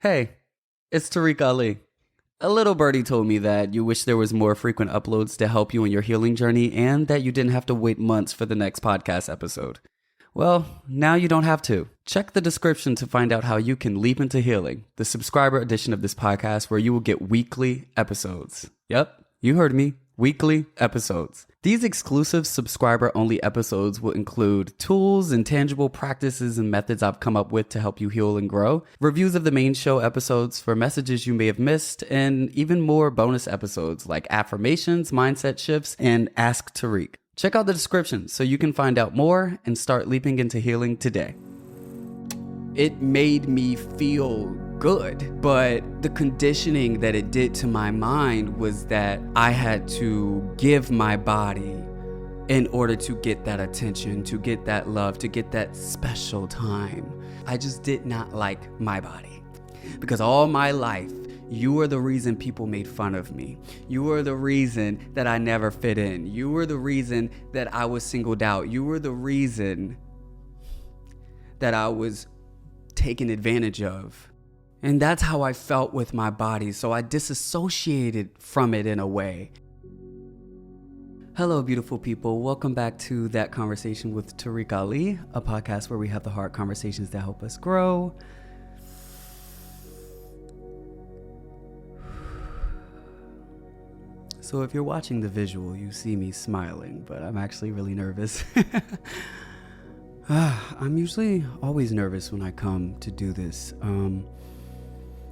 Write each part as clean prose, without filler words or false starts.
Hey, it's Tarek Ali. A little birdie told me that you wish there was more frequent uploads to help you in your healing journey and that you didn't have to wait months for the next podcast episode. Well, now you don't have to. Check the description to find out how you can leap into healing, the subscriber edition of this podcast where you will get weekly episodes. Yep, you heard me. Weekly episodes. These exclusive subscriber-only episodes will include tools and tangible practices and methods I've come up with to help you heal and grow, reviews of the main show episodes for messages you may have missed, and even more bonus episodes like affirmations, mindset shifts, and Ask Tariq. Check out the description so you can find out more and start leaping into healing today. It made me feel good, but the conditioning that it did to my mind was that I had to give my body in order to get that attention, to get that love, to get that special time. I just did not like my body because all my life, you were the reason people made fun of me. You were the reason that I never fit in. You were the reason that I was singled out. You were the reason that I was taken advantage of. And that's how I felt with my body. So I disassociated from it in a way. Hello, beautiful people. Welcome back to That Conversation with Tarek Ali, a podcast where we have the hard conversations that help us grow. So if you're watching the visual, you see me smiling, but I'm actually really nervous. I'm usually always nervous when I come to do this.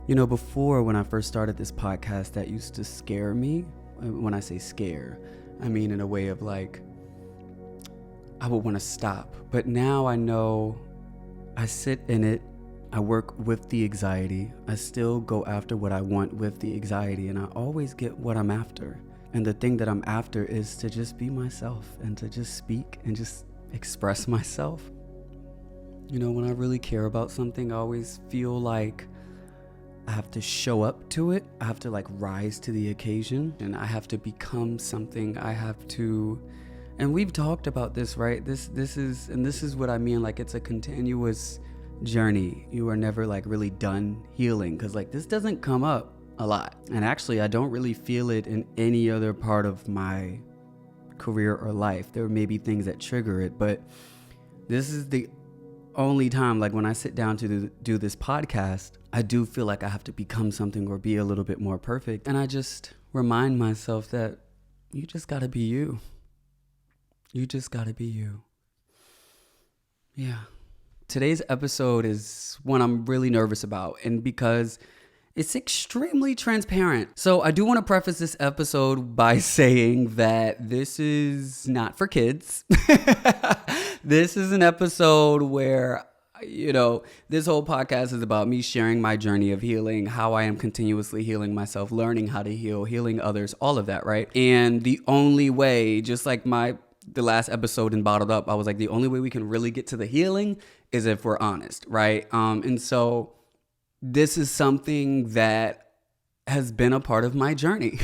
Before when I first started this podcast, that used to scare me. When I say scare, I mean in a way of like, I would want to stop. But now I know I sit in it. I work with the anxiety. I still go after what I want with the anxiety, and I always get what I'm after. And the thing that I'm after is to just be myself and to just speak and just express myself. When I really care about something, I always feel like I have to show up to it. I have to rise to the occasion, and I have to become something. I have to, and we've talked about this, right? This is what I mean. It's a continuous journey. You are never really done healing, because this doesn't come up a lot. And actually, I don't really feel it in any other part of my career or life. There may be things that trigger it, but this is the only time, when I sit down to do this podcast, I do feel like I have to become something or be a little bit more perfect. And I just remind myself that you just gotta be you. You just gotta be you. Yeah. Today's episode is one I'm really nervous about, and because it's extremely transparent. So I do want to preface this episode by saying that this is not for kids. This is an episode where, this whole podcast is about me sharing my journey of healing, how I am continuously healing myself, learning how to heal, healing others, all of that, right? And the only way, just like the last episode in Bottled Up, I was like, the only way we can really get to the healing is if we're honest, right? And so this is something that has been a part of my journey.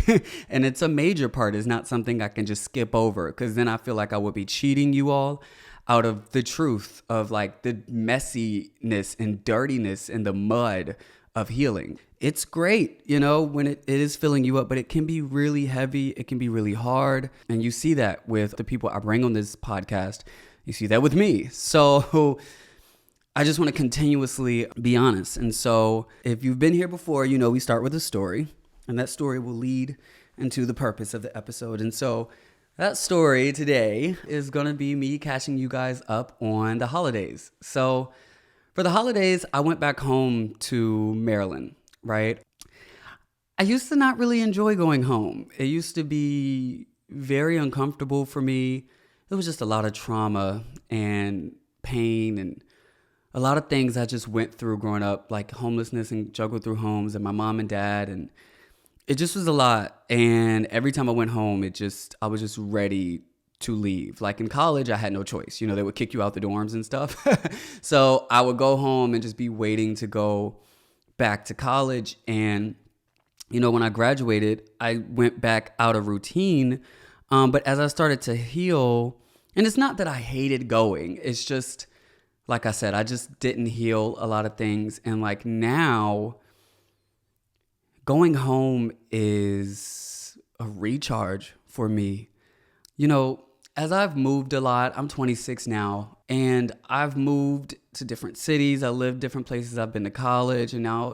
And it's a major part. It's not something I can just skip over, because then I feel like I would be cheating you all out of the truth of the messiness and dirtiness and the mud of healing. It's great, when it is filling you up, but it can be really heavy. It can be really hard. And you see that with the people I bring on this podcast. You see that with me. So I just want to continuously be honest. And so if you've been here before, we start with a story, and that story will lead into the purpose of the episode. And so that story today is going to be me catching you guys up on the holidays. So for the holidays, I went back home to Maryland, right? I used to not really enjoy going home. It used to be very uncomfortable for me. It was just a lot of trauma and pain and a lot of things I just went through growing up, like homelessness and juggled through homes and my mom and dad. And it just was a lot. And every time I went home, I was just ready to leave. Like in college, I had no choice. They would kick you out the dorms and stuff. So I would go home and just be waiting to go back to college. And, when I graduated, I went back out of routine. But as I started to heal, and it's not that I hated going, it's just, like I said, I just didn't heal a lot of things. And now going home is a recharge for me. You know, as I've moved a lot, I'm 26 now, and I've moved to different cities. I lived different places. I've been to college, and now,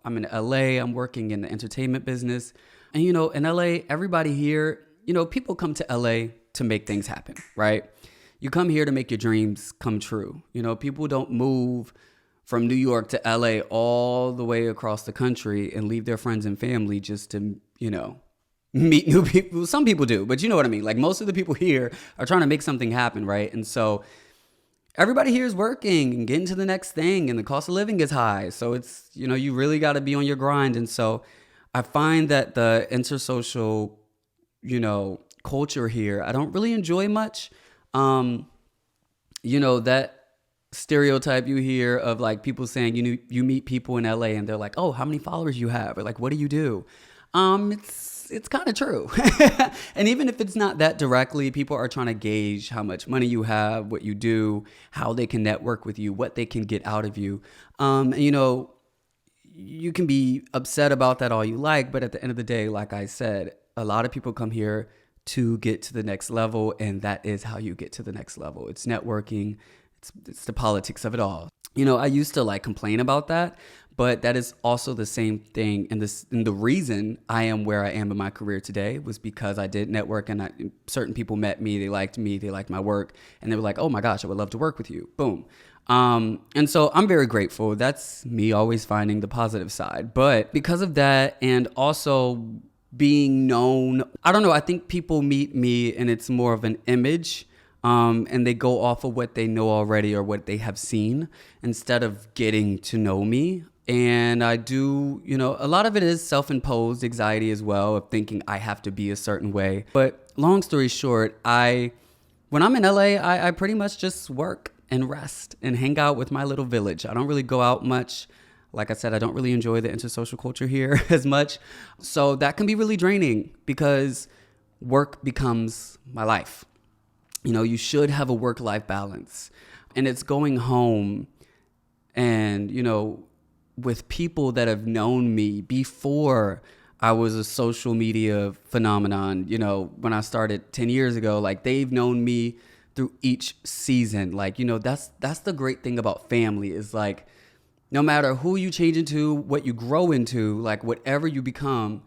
I'm in LA. I'm working in the entertainment business. And, in LA, everybody here, people come to LA to make things happen, right? You come here to make your dreams come true. People don't move from New York to LA all the way across the country and leave their friends and family just to, meet new people. Some people do, but you know what I mean? Like, most of the people here are trying to make something happen, right? And so everybody here is working and getting to the next thing, and the cost of living is high. So it's, you really got to be on your grind. And so I find that the intersocial, culture here, I don't really enjoy much. That stereotype you hear of like people saying, you meet people in LA and they're like, oh, how many followers you have? Or like, what do you do? It's kind of true. And even if it's not that directly, people are trying to gauge how much money you have, what you do, how they can network with you, what they can get out of you. You can be upset about that all you like, but at the end of the day, like I said, a lot of people come here to get to the next level, and that is how you get to the next level. It's networking. It's the politics of it all. I used to like complain about that, but that is also the same thing. And the reason I am where I am in my career today was because I did network, and certain people met me, they liked my work, and they were like, oh my gosh, I would love to work with you. Boom. And so I'm very grateful. That's me always finding the positive side. But because of that, and also being known, I don't know, I think people meet me and it's more of an image. And they go off of what they know already or what they have seen instead of getting to know me. And I do, a lot of it is self-imposed anxiety as well, of thinking I have to be a certain way. But long story short, when I'm in LA, I pretty much just work and rest and hang out with my little village. I don't really go out much. Like I said, I don't really enjoy the intersocial culture here as much. So that can be really draining because work becomes my life. You should have a work-life balance. And it's going home and, with people that have known me before I was a social media phenomenon, when I started 10 years ago, like they've known me through each season. Like, that's the great thing about family is like, no matter who you change into, what you grow into, like whatever you become,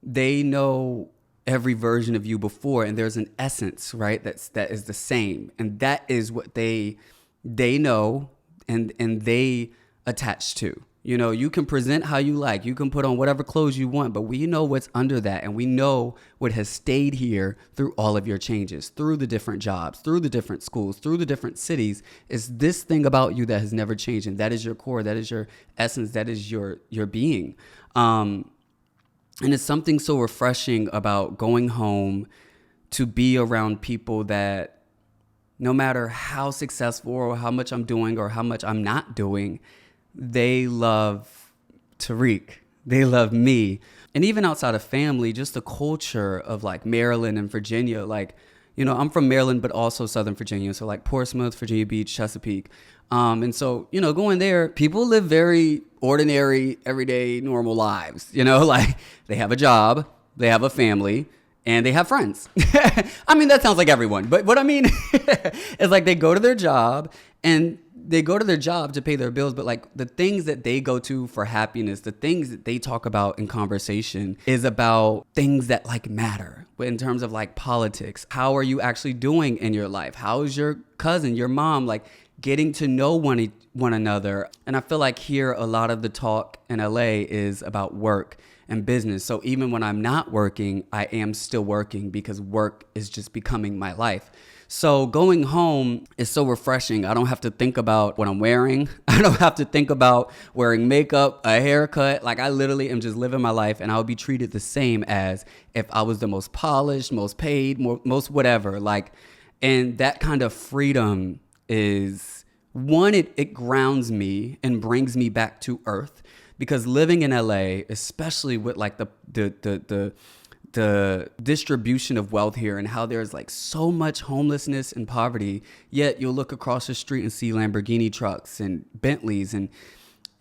they know every version of you before, and there's an essence, right? That is the same, and that is what they know and they attach to. You can present how you like, you can put on whatever clothes you want, but we know what's under that, and we know what has stayed here through all of your changes, through the different jobs, through the different schools, through the different cities. It's this thing about you that has never changed, and that is your core, that is your essence, that is your being. And it's something so refreshing about going home to be around people that no matter how successful or how much I'm doing or how much I'm not doing, they love Tariq. They love me. And even outside of family, just the culture of like Maryland and Virginia, like, I'm from Maryland, but also Southern Virginia. So like Portsmouth, Virginia Beach, Chesapeake. And so, going there, people live very ordinary, everyday, normal lives, like they have a job, they have a family, and they have friends. I mean, that sounds like everyone, but what I mean is like they go to their job and they go to their job to pay their bills, but like the things that they go to for happiness, the things that they talk about in conversation is about things that like matter in terms of like politics. How are you actually doing in your life? How is your cousin, your mom, like getting to know one another? And I feel like here a lot of the talk in LA is about work and business. So even when I'm not working, I am still working because work is just becoming my life. So going home is so refreshing. I don't have to think about what I'm wearing. I don't have to think about wearing makeup, a haircut. Like I literally am just living my life, and I'll be treated the same as if I was the most polished, most paid, most whatever. Like, and that kind of freedom is one, it grounds me and brings me back to earth, because living in LA, especially with like the distribution of wealth here and how there's like so much homelessness and poverty, yet you'll look across the street and see Lamborghini trucks and Bentleys, and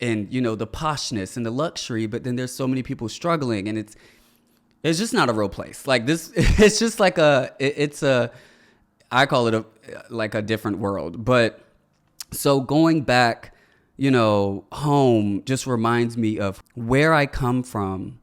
and, you know, the poshness and the luxury, but then there's so many people struggling, and it's just not a real place. Like this, it's just like I call it like a different world. But so going back, you know, home just reminds me of where I come from,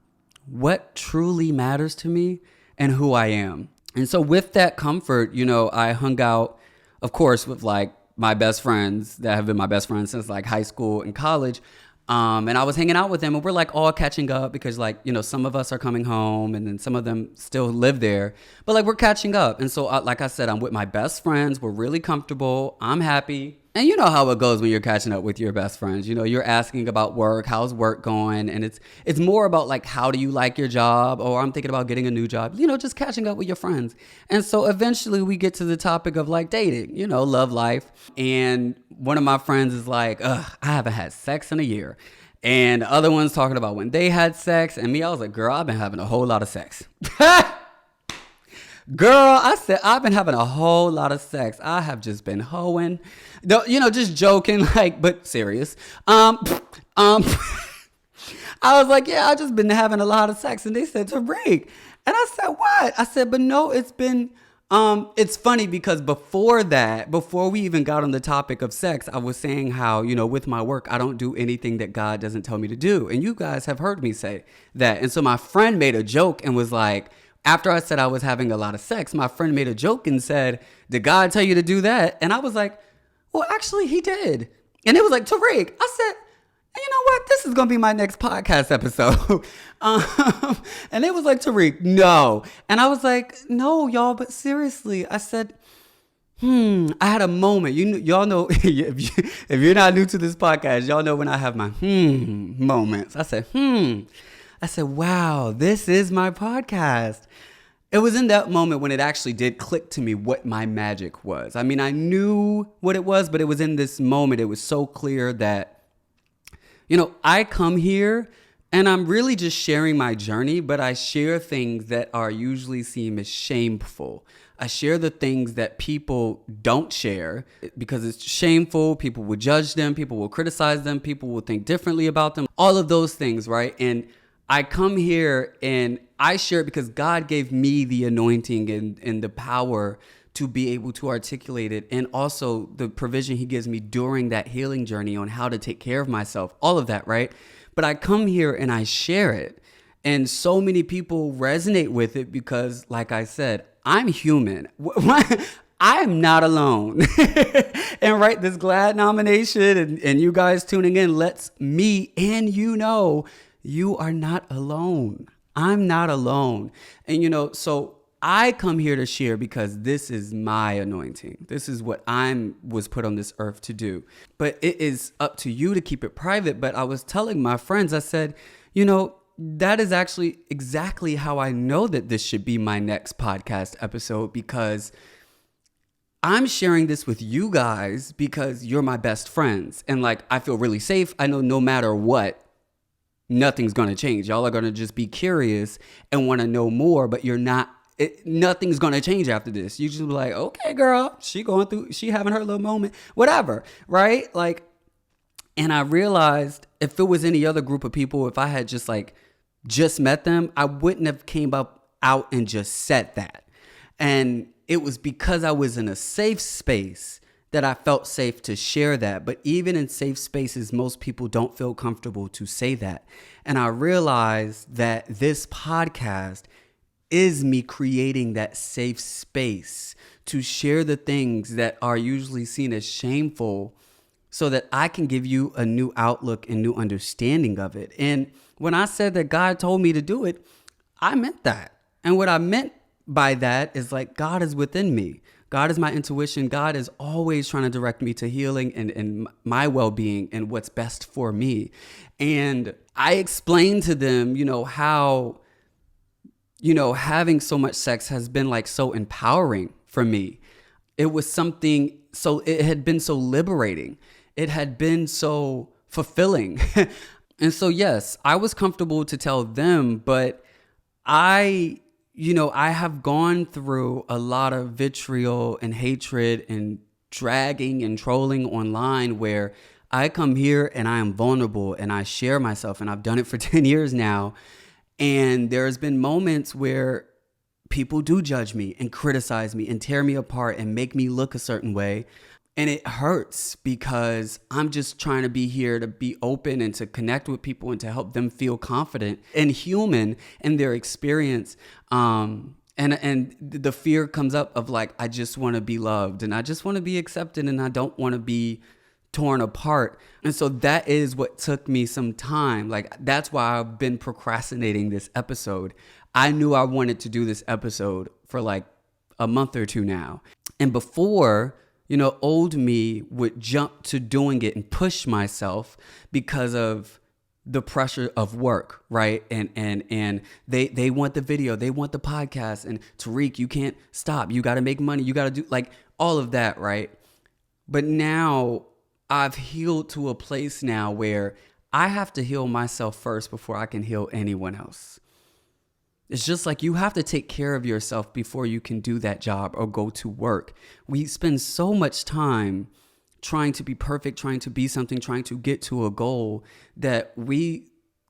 what truly matters to me, and who I am. And so with that comfort, you know, I hung out, of course, with like my best friends that have been my best friends since like high school and college. And I was hanging out with them, and we're like all catching up because, like, you know, some of us are coming home and then some of them still live there, but like we're catching up. And so like I said, I'm with my best friends. We're really comfortable. I'm happy. And you know how it goes when you're catching up with your best friends. You know, you're asking about work, how's work going? And it's more about like, how do you like your job? Or I'm thinking about getting a new job, you know, just catching up with your friends. And so eventually we get to the topic of like dating, you know, love life. And one of my friends is like, I haven't had sex in a year. And the other one's talking about when they had sex. And me, I was like, girl, I've been having a whole lot of sex. Girl, I said, I've been having a whole lot of sex. I have just been hoeing, you know, just joking, like, but serious. I was like, yeah, I just been having a lot of sex. And they said, Tarek. And I said, what? I said, but no, it's been, it's funny because before we even got on the topic of sex, I was saying how, you know, with my work, I don't do anything that God doesn't tell me to do. And you guys have heard me say that. And so my friend made a joke and was like, after I said I was having a lot of sex, my friend made a joke and said, did God tell you to do that? And I was like, well, actually, he did. And it was like, Tarek. I said, you know what? This is going to be my next podcast episode. And it was like, Tarek, no. And I was like, no, y'all, but seriously. I said, I had a moment. Y'all know, if you're not new to this podcast, y'all know when I have my moments. I said, I said, wow, this is my podcast. It was in that moment when it actually did click to me what my magic was. I mean, I knew what it was, but it was in this moment. It was so clear that, you know, I come here and I'm really just sharing my journey, but I share things that are usually seen as shameful. I share the things that people don't share because it's shameful. People will judge them. People will criticize them. People will think differently about them. All of those things, right? And I come here and I share it because God gave me the anointing and the power to be able to articulate it, and also the provision he gives me during that healing journey on how to take care of myself, all of that, right? But I come here and I share it, and so many people resonate with it because, like I said, I'm human. I'm not alone. And right, this GLAAD nomination and you guys tuning in lets me and you know you are not alone. I'm not alone. And, you know, so I come here to share because this is my anointing. This is what I was put on this earth to do. But it is up to you to keep it private. But I was telling my friends, I said, you know, that is actually exactly how I know that this should be my next podcast episode, because I'm sharing this with you guys because you're my best friends. And like, I feel really safe. I know no matter what, nothing's going to change. Y'all are going to just be curious and want to know more, but nothing's going to change after this. You just be like, okay, girl, she having her little moment, whatever. Right? Like, and I realized if it was any other group of people, if I had just met them, I wouldn't have came out and just said that. And it was because I was in a safe space that I felt safe to share that. But even in safe spaces, most people don't feel comfortable to say that. And I realized that this podcast is me creating that safe space to share the things that are usually seen as shameful, so that I can give you a new outlook and new understanding of it. And when I said that God told me to do it, I meant that. And what I meant by that is like, God is within me. God is my intuition. God is always trying to direct me to healing and my well-being and what's best for me. And I explained to them, you know, how, you know, having so much sex has been like so empowering for me. It was something, so it had been so liberating. It had been so fulfilling. And so, yes, I was comfortable to tell them, but I have gone through a lot of vitriol and hatred and dragging and trolling online where I come here and I am vulnerable and I share myself, and I've done it for 10 years now. And there's been moments where people do judge me and criticize me and tear me apart and make me look a certain way. And it hurts because I'm just trying to be here to be open and to connect with people and to help them feel confident and human in their experience. And the fear comes up of like, I just want to be loved and I just want to be accepted and I don't want to be torn apart. And so that is what took me some time. Like, that's why I've been procrastinating this episode. I knew I wanted to do this episode for like a month or two now. And before, old me would jump to doing it and push myself because of the pressure of work, right? And they want the video, they want the podcast, and Tarek, you can't stop. You got to make money. You got to do like all of that, right? But now I've healed to a place now where I have to heal myself first before I can heal anyone else. It's just like you have to take care of yourself before you can do that job or go to work. We spend so much time trying to be perfect, trying to be something, trying to get to a goal that we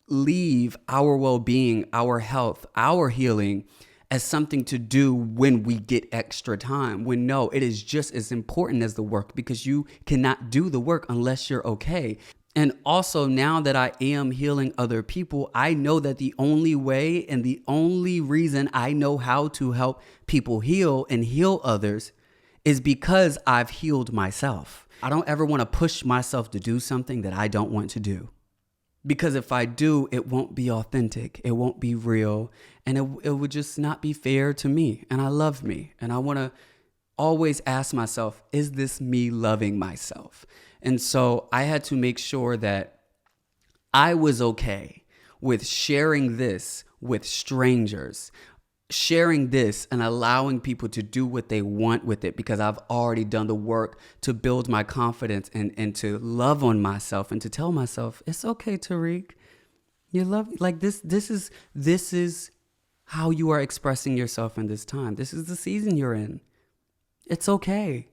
leave our well-being, our health, our healing as something to do when we get extra time. When no, it is just as important as the work because you cannot do the work unless you're okay. And also, now that I am healing other people, I know that the only way and the only reason I know how to help people heal and heal others is because I've healed myself. I don't ever want to push myself to do something that I don't want to do. Because if I do, it won't be authentic. It won't be real. And it would just not be fair to me. And I love me. And I want to always ask myself, is this me loving myself? And so I had to make sure that I was okay with sharing this with strangers, sharing this and allowing people to do what they want with it, because I've already done the work to build my confidence and to love on myself and to tell myself, it's okay, Tarek. You love, like this is how you are expressing yourself in this time. This is the season you're in. It's okay.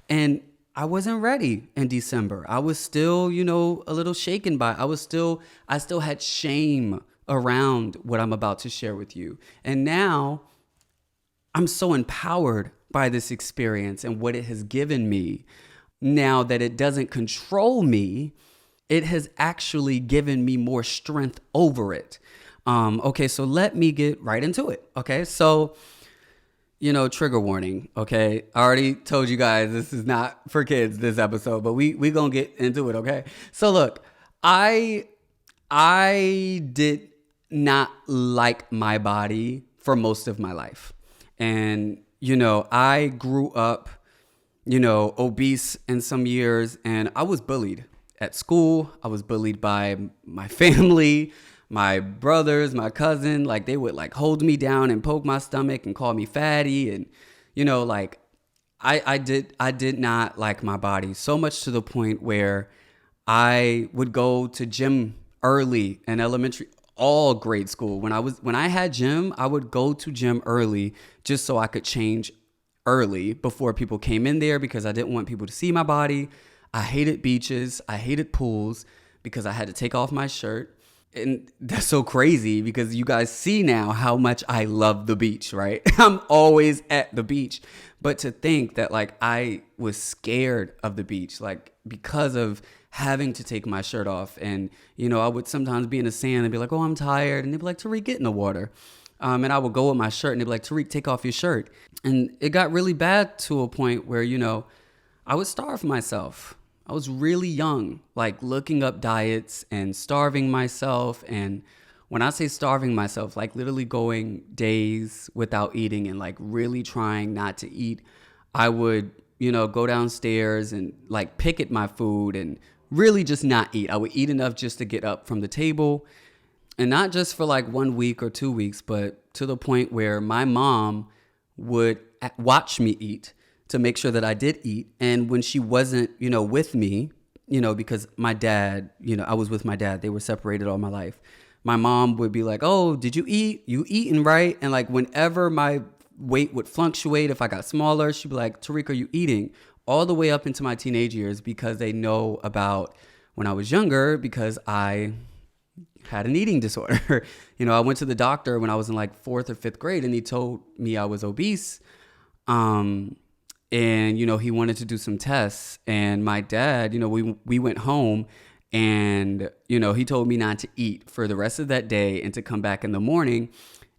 And I wasn't ready in December. I was still, a little shaken by it. I still had shame around what I'm about to share with you. And now I'm so empowered by this experience and what it has given me. Now that it doesn't control me, it has actually given me more strength over it. Okay, so let me get right into it. Okay, so trigger warning, okay? I already told you guys this is not for kids, this episode, but we gonna get into it, okay? So look, I did not like my body for most of my life. And, I grew up, obese in some years, and I was bullied at school. I was bullied by my family, my brothers, my cousin. Like, they would like hold me down and poke my stomach and call me fatty. And, I did not like my body, so much to the point where I would go to gym early in elementary, all grade school. When I had gym, I would go to gym early just so I could change early before people came in there, because I didn't want people to see my body. I hated beaches. I hated pools because I had to take off my shirt. And that's so crazy because you guys see now how much I love the beach, right? I'm always at the beach. But to think that like I was scared of the beach, like because of having to take my shirt off. And, I would sometimes be in the sand and be like, oh, I'm tired. And they'd be like, Tarek, get in the water. And I would go with my shirt and they'd be like, Tarek, take off your shirt. And it got really bad to a point where, I would starve myself. I was really young, like looking up diets and starving myself. And when I say starving myself, like literally going days without eating and like really trying not to eat, I would, go downstairs and like pick at my food and really just not eat. I would eat enough just to get up from the table, and not just for like 1 week or 2 weeks, but to the point where my mom would watch me eat to make sure that I did eat. And when she wasn't, with me, because my dad, I was with my dad, they were separated all my life. My mom would be like, oh, did you eat? You eating, right? And like whenever my weight would fluctuate, if I got smaller, she'd be like, Tarek, are you eating? All the way up into my teenage years, because they know about when I was younger because I had an eating disorder. I went to the doctor when I was in like 4th or 5th grade, and he told me I was obese. And, he wanted to do some tests, and my dad, we went home, and, he told me not to eat for the rest of that day and to come back in the morning.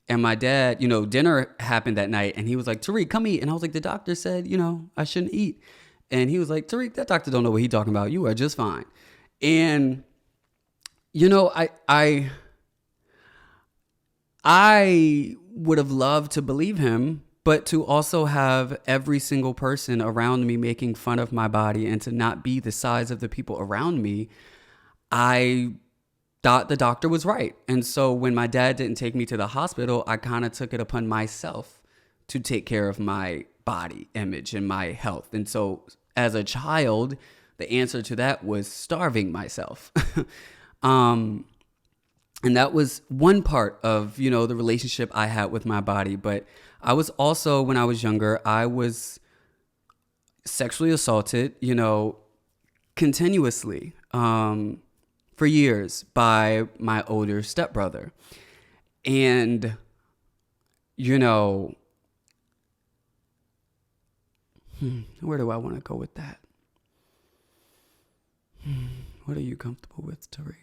And my dad, dinner happened that night, and he was like, Tariq, come eat. And I was like, the doctor said, I shouldn't eat. And he was like, Tariq, that doctor don't know what he's talking about. You are just fine. And, I would have loved to believe him, but to also have every single person around me making fun of my body and to not be the size of the people around me, I thought the doctor was right. And so when my dad didn't take me to the hospital, I kind of took it upon myself to take care of my body image and my health. And so as a child, the answer to that was starving myself. And that was one part of, the relationship I had with my body. But I was also, when I was younger, I was sexually assaulted, continuously for years by my older stepbrother. And, where do I want to go with that? What are you comfortable with, Tariq?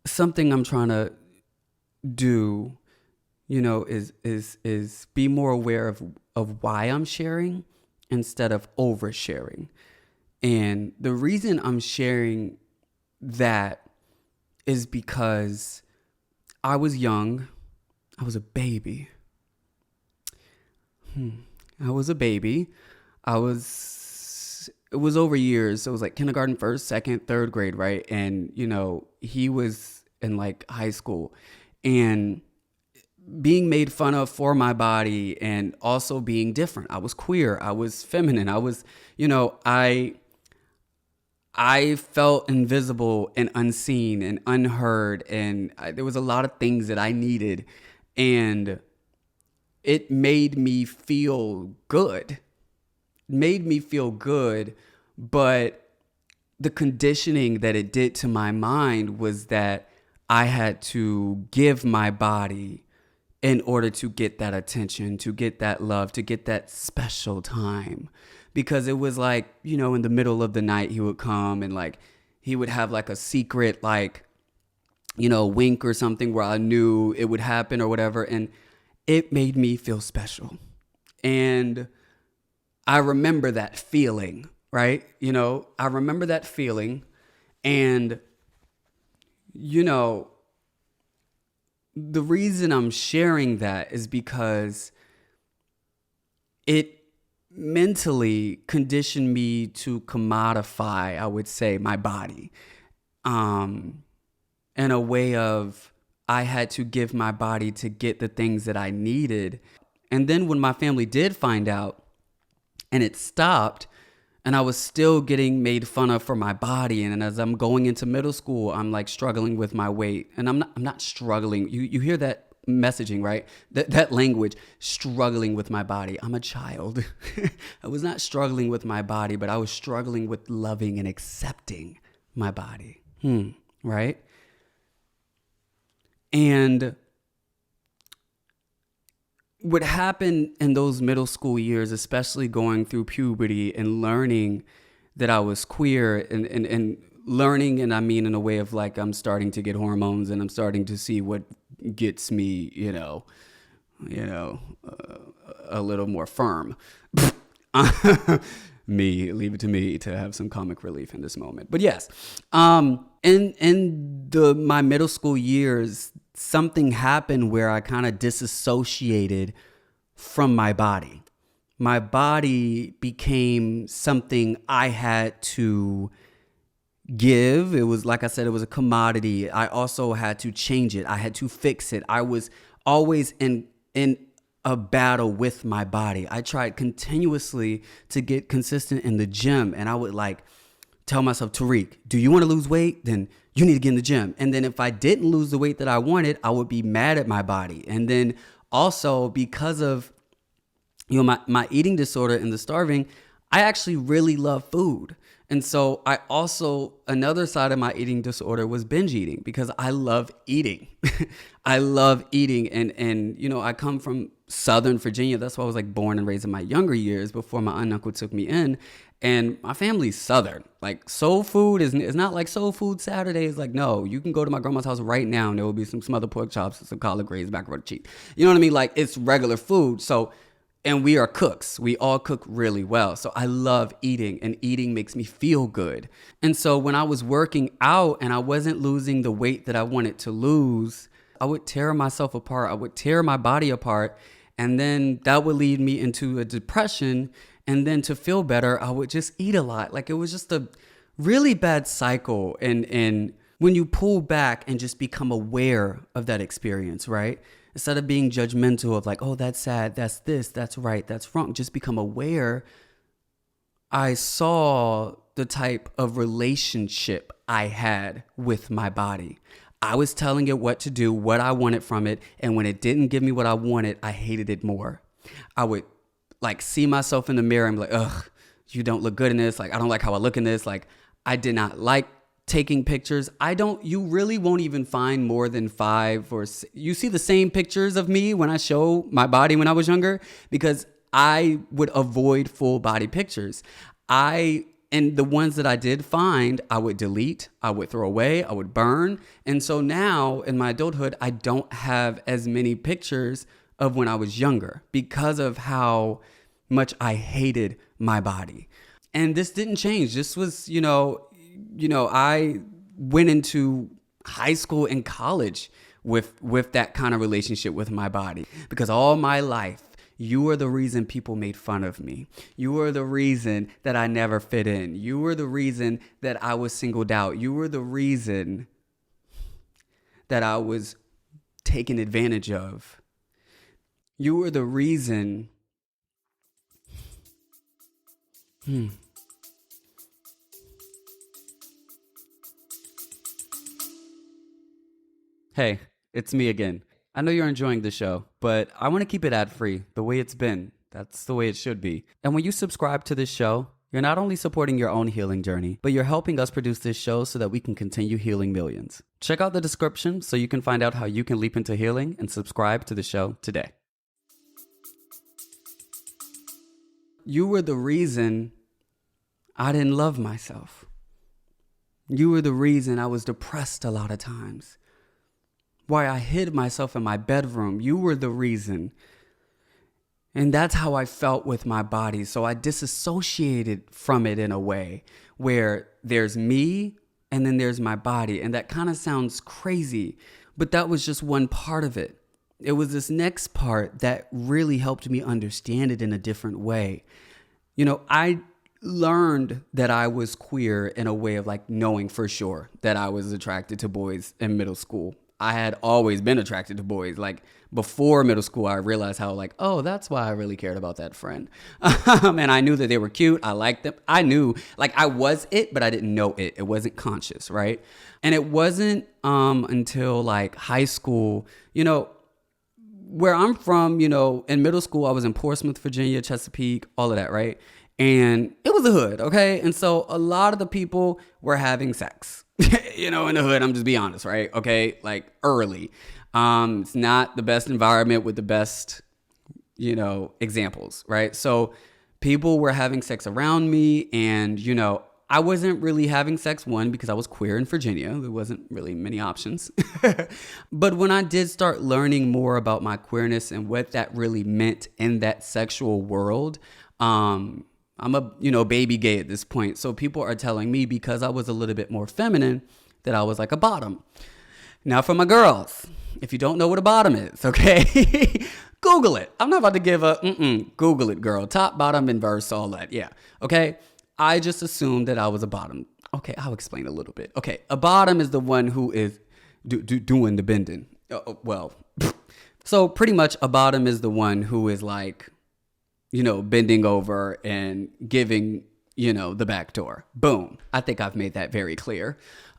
Something I'm trying to do, is be more aware of why I'm sharing instead of oversharing. And the reason I'm sharing that is because I was young. I was a baby. It was over years. So it was like kindergarten, 1st, 2nd, 3rd grade, right? And, he was in like high school, and being made fun of for my body and also being different. I was queer. I was feminine. I was, I felt invisible and unseen and unheard. And there was a lot of things that I needed, and it made me feel good. But the conditioning that it did to my mind was that I had to give my body in order to get that attention, to get that love, to get that special time. Because it was like, in the middle of the night, he would come and like, he would have like a secret, like, wink or something where I knew it would happen or whatever. And it made me feel special. And I remember that feeling, right? I remember that feeling. And, the reason I'm sharing that is because it mentally conditioned me to commodify, I would say, my body. In a way of, I had to give my body to get the things that I needed. And then when my family did find out, and it stopped, and I was still getting made fun of for my body. And as I'm going into middle school, I'm like struggling with my weight. And I'm not struggling. You hear that messaging, right? That language, struggling with my body. I'm a child. I was not struggling with my body, but I was struggling with loving and accepting my body. Right? And what happened in those middle school years, especially going through puberty and learning that I was queer and learning, and I mean in a way of like, I'm starting to get hormones and I'm starting to see what gets me, a little more firm. Leave it to me to have some comic relief in this moment. But yes, in my middle school years, something happened where I kind of disassociated from my body. My body became something I had to give. It was, like I said, it was a commodity. I also had to change it. I had to fix it. I was always in a battle with my body. I tried continuously to get consistent in the gym, and I would like tell myself, Tariq, do you want to lose weight? Then you need to get in the gym. And then if I didn't lose the weight that I wanted, I would be mad at my body. And then also because of my eating disorder and the starving, I actually really love food. And so I also, another side of my eating disorder was binge eating because I love eating. I love eating. And, I come from Southern Virginia. That's why I was like born and raised in my younger years before my aunt and uncle took me in. And my family's Southern. Like soul food is not like soul food Saturdays. Like, no, you can go to my grandma's house right now and there will be some smothered pork chops and some collard greens, macaroni and cheese. You know what I mean? Like it's regular food. So, and we are cooks. We all cook really well. So I love eating, and eating makes me feel good. And so when I was working out and I wasn't losing the weight that I wanted to lose, I would tear myself apart. I would tear my body apart. And then that would lead me into a depression. And then to feel better, I would just eat a lot. Like it was just a really bad cycle. And when you pull back and just become aware of that experience, right? Instead of being judgmental of like, oh, that's sad, that's this, that's right, that's wrong, just become aware. I saw the type of relationship I had with my body. I was telling it what to do, what I wanted from it. And when it didn't give me what I wanted, I hated it more. I would like see myself in the mirror and be like, ugh, you don't look good in this. Like, I don't like how I look in this. Like, I did not like taking pictures. You really won't even find more than 5 or 6. You see the same pictures of me when I show my body when I was younger, because I would avoid full body pictures. And the ones that I did find, I would delete, I would throw away, I would burn. And so now in my adulthood, I don't have as many pictures of when I was younger because of how much I hated my body. And this didn't change. This was, I went into high school and college with that kind of relationship with my body, because all my life, you were the reason people made fun of me. You were the reason that I never fit in. You were the reason that I was singled out. You were the reason that I was taken advantage of. You were the reason. Hey, it's me again. I know you're enjoying the show, but I want to keep it ad-free the way it's been. That's the way it should be. And when you subscribe to this show, you're not only supporting your own healing journey, but you're helping us produce this show so that we can continue healing millions. Check out the description so you can find out how you can leap into healing and subscribe to the show today. You were the reason I didn't love myself. You were the reason I was depressed a lot of times. Why I hid myself in my bedroom. You were the reason. And that's how I felt with my body. So I disassociated from it in a way where there's me and then there's my body. And that kind of sounds crazy, but that was just one part of it. It was this next part that really helped me understand it in a different way. I learned that I was queer in a way of like knowing for sure that I was attracted to boys in middle school. I had always been attracted to boys. Like before middle school, I realized how like, oh, that's why I really cared about that friend. And I knew that they were cute. I liked them. I knew like I was it, but I didn't know it. It wasn't conscious, right? And it wasn't until like high school, where I'm from, in middle school, I was in Portsmouth, Virginia, Chesapeake, all of that, right? And it was a hood, okay? And so a lot of the people were having sex. In the hood, I'm just being honest, right? Okay, like early. It's not the best environment with the best, examples, right? So people were having sex around me, and, I wasn't really having sex, one, because I was queer in Virginia. There wasn't really many options. But when I did start learning more about my queerness and what that really meant in that sexual world, I'm a baby gay at this point. So people are telling me, because I was a little bit more feminine, that I was like a bottom. Now for my girls, if you don't know what a bottom is, okay, Google it. I'm not about to give Google it, girl. Top, bottom, inverse, all that. Yeah. Okay. I just assumed that I was a bottom. Okay. I'll explain a little bit. Okay. A bottom is the one who is doing the bending. So pretty much a bottom is the one who is like, bending over and giving, the back door. Boom. I think I've made that very clear.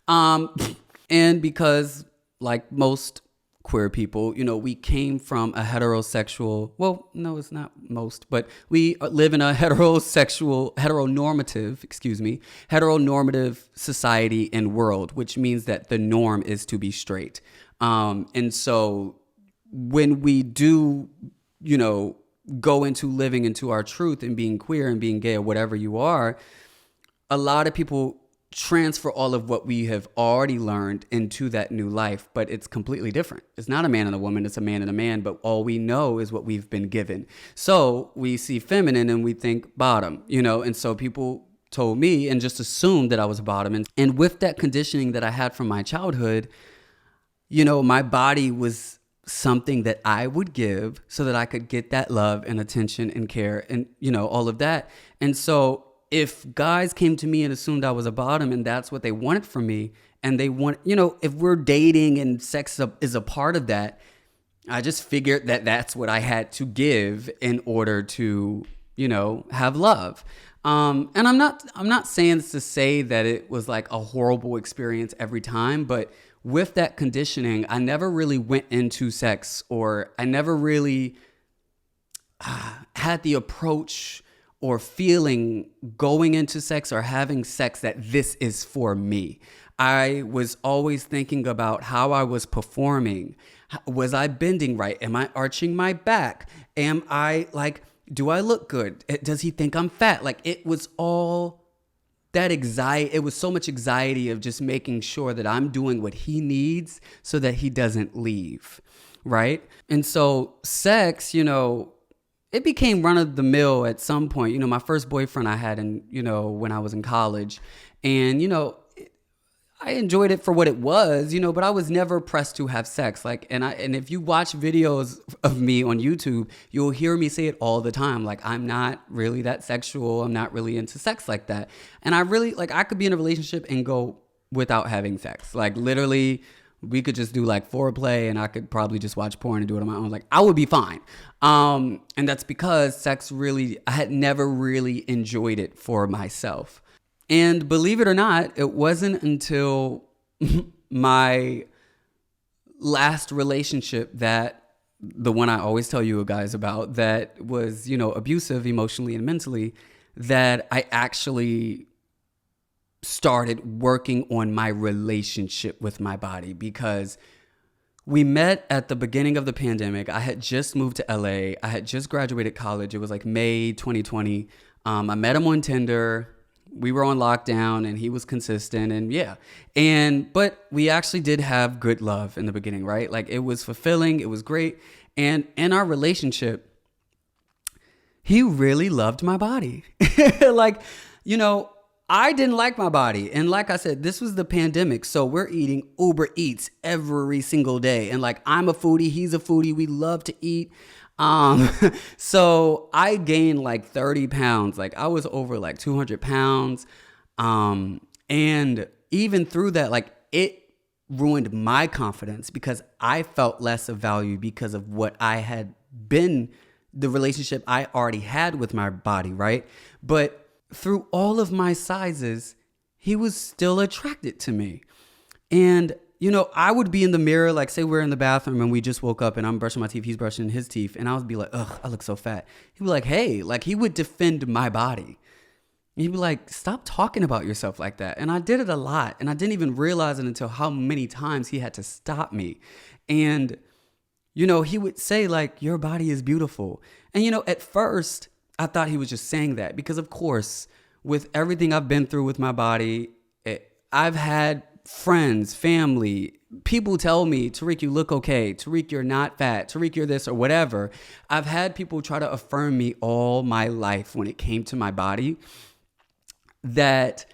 And because like most queer people, we came from a heterosexual, well, no, it's not most, but we live in a heteronormative society and world, which means that the norm is to be straight. And so when we do, go into living into our truth and being queer and being gay or whatever you are, a lot of people transfer all of what we have already learned into that new life, but it's completely different. It's not a man and a woman, it's a man and a man, but all we know is what we've been given. So we see feminine and we think bottom, and so people told me and just assumed that I was bottom. And with that conditioning that I had from my childhood, my body was something that I would give so that I could get that love and attention and care and, all of that. And so if guys came to me and assumed I was a bottom and that's what they wanted from me, and they want, if we're dating and sex is a part of that, I just figured that that's what I had to give in order to, have love. And I'm not saying this to say that it was like a horrible experience every time, but with that conditioning, I never really went into sex, or I never really had the approach or feeling going into sex or having sex that this is for me. I was always thinking about how I was performing. Was I bending right? Am I arching my back? Am I do I look good? Does he think I'm fat? It was all that anxiety. It was so much anxiety of just making sure that I'm doing what he needs so that he doesn't leave, right? And so sex, it became run of the mill at some point. My first boyfriend I had when I was in college, and, I enjoyed it for what it was, but I was never pressed to have sex. And if you watch videos of me on YouTube, you'll hear me say it all the time. I'm not really that sexual. I'm not really into sex like that. And I really, I could be in a relationship and go without having sex. Literally, we could just do foreplay, and I could probably just watch porn and do it on my own. I would be fine. And that's because sex really, I had never really enjoyed it for myself. And believe it or not, it wasn't until my last relationship, that the one I always tell you guys about, that was, abusive emotionally and mentally, that I actually started working on my relationship with my body. Because we met at the beginning of the pandemic. I had just moved to LA. I had just graduated college. It was May 2020. I met him on Tinder. We were on lockdown and he was consistent, and yeah. But we actually did have good love in the beginning, right? It was fulfilling. It was great. And in our relationship, he really loved my body. I didn't like my body. And like I said, this was the pandemic. So we're eating Uber Eats every single day. And I'm a foodie, he's a foodie. We love to eat. So I gained 30 pounds. I was over 200 pounds. And even through that, it ruined my confidence, because I felt less of value because of what I had been, the relationship I already had with my body, right? But through all of my sizes, he was still attracted to me. And I would be in the mirror, say we're in the bathroom and we just woke up and I'm brushing my teeth, he's brushing his teeth, and I would be like, ugh, I look so fat. He'd be like, hey, he would defend my body. He'd be like, stop talking about yourself like that. And I did it a lot, and I didn't even realize it until how many times he had to stop me. And, he would say your body is beautiful. And, at first I thought he was just saying that because, of course, with everything I've been through with my body, I've had friends, family, people tell me, Tariq, you look okay. Tariq, you're not fat. Tariq, you're this or whatever. I've had people try to affirm me all my life when it came to my body. That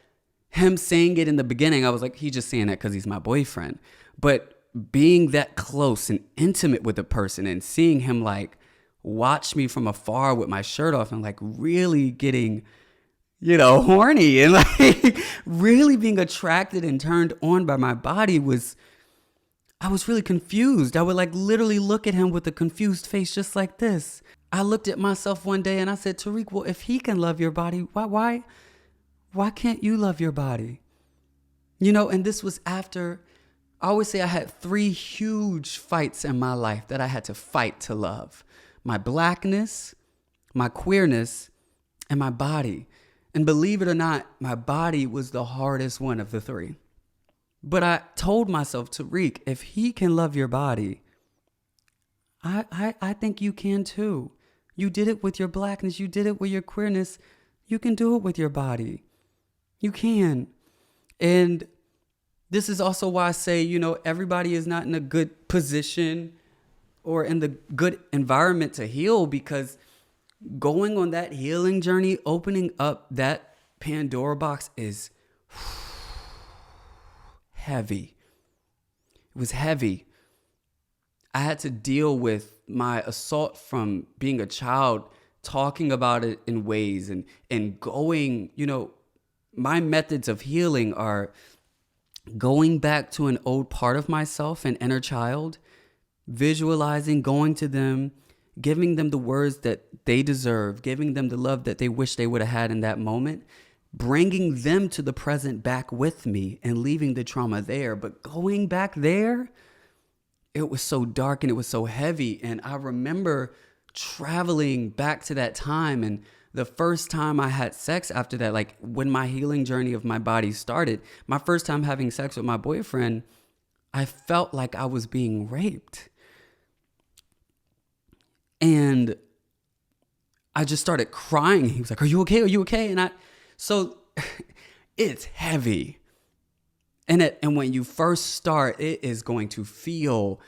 him saying it in the beginning, I was like, he's just saying that because he's my boyfriend. But being that close and intimate with a person and seeing him watch me from afar with my shirt off and really getting horny and really being attracted and turned on by my body I was really confused. I would literally look at him with a confused face just like this. I looked at myself one day and I said, Tariq, well, if he can love your body, why can't you love your body? And this was after I always say I had 3 huge fights in my life that I had to fight to love: my blackness, my queerness, and my body. And believe it or not, my body was the hardest one of the 3. But I told myself, Tariq, if he can love your body, I think you can too. You did it with your blackness. You did it with your queerness. You can do it with your body. You can. And this is also why I say, everybody is not in a good position or in the good environment to heal, because going on that healing journey, opening up that Pandora box is heavy. It was heavy. I had to deal with my assault from being a child, talking about it in ways and going, my methods of healing are going back to an old part of myself, an inner child, visualizing, going to them, giving them the words that they deserve, giving them the love that they wish they would have had in that moment, bringing them to the present back with me and leaving the trauma there. But going back there, it was so dark and it was so heavy. And I remember traveling back to that time, and the first time I had sex after that, like when my healing journey of my body started, my first time having sex with my boyfriend, I felt like I was being raped. And I just started crying. He was like, "Are you okay? Are you okay?" So it's heavy. And when you first start, it is going to feel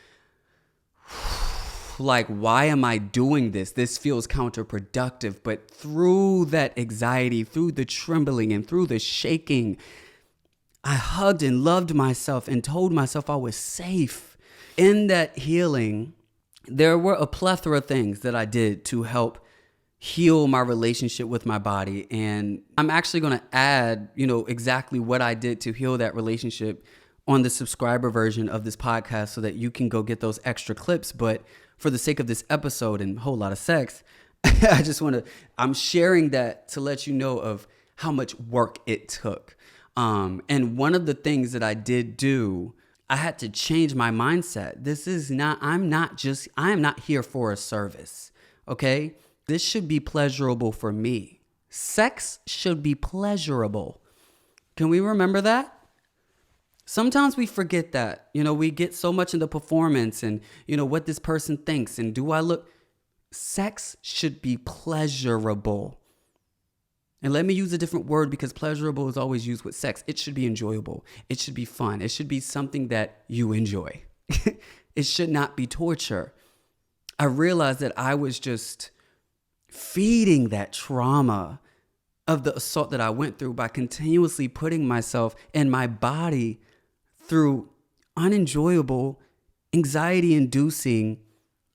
like, why am I doing this? This feels counterproductive. But through that anxiety, through the trembling and through the shaking, I hugged and loved myself and told myself I was safe. In that healing, there were a plethora of things that I did to help heal my relationship with my body. And I'm actually going to add, exactly what I did to heal that relationship on the subscriber version of this podcast so that you can go get those extra clips. But for the sake of this episode and a whole lot of sex, I'm sharing that to let you know of how much work it took. And one of the things that I did do, I had to change my mindset. I am not here for a service. Okay. This should be pleasurable for me. Sex should be pleasurable. Can we remember that? Sometimes we forget that. We get so much into performance and, what this person thinks and do I look. Sex should be pleasurable. And let me use a different word, because pleasurable is always used with sex. It should be enjoyable. It should be fun. It should be something that you enjoy. It should not be torture. I realized that I was just feeding that trauma of the assault that I went through by continuously putting myself and my body through unenjoyable, anxiety-inducing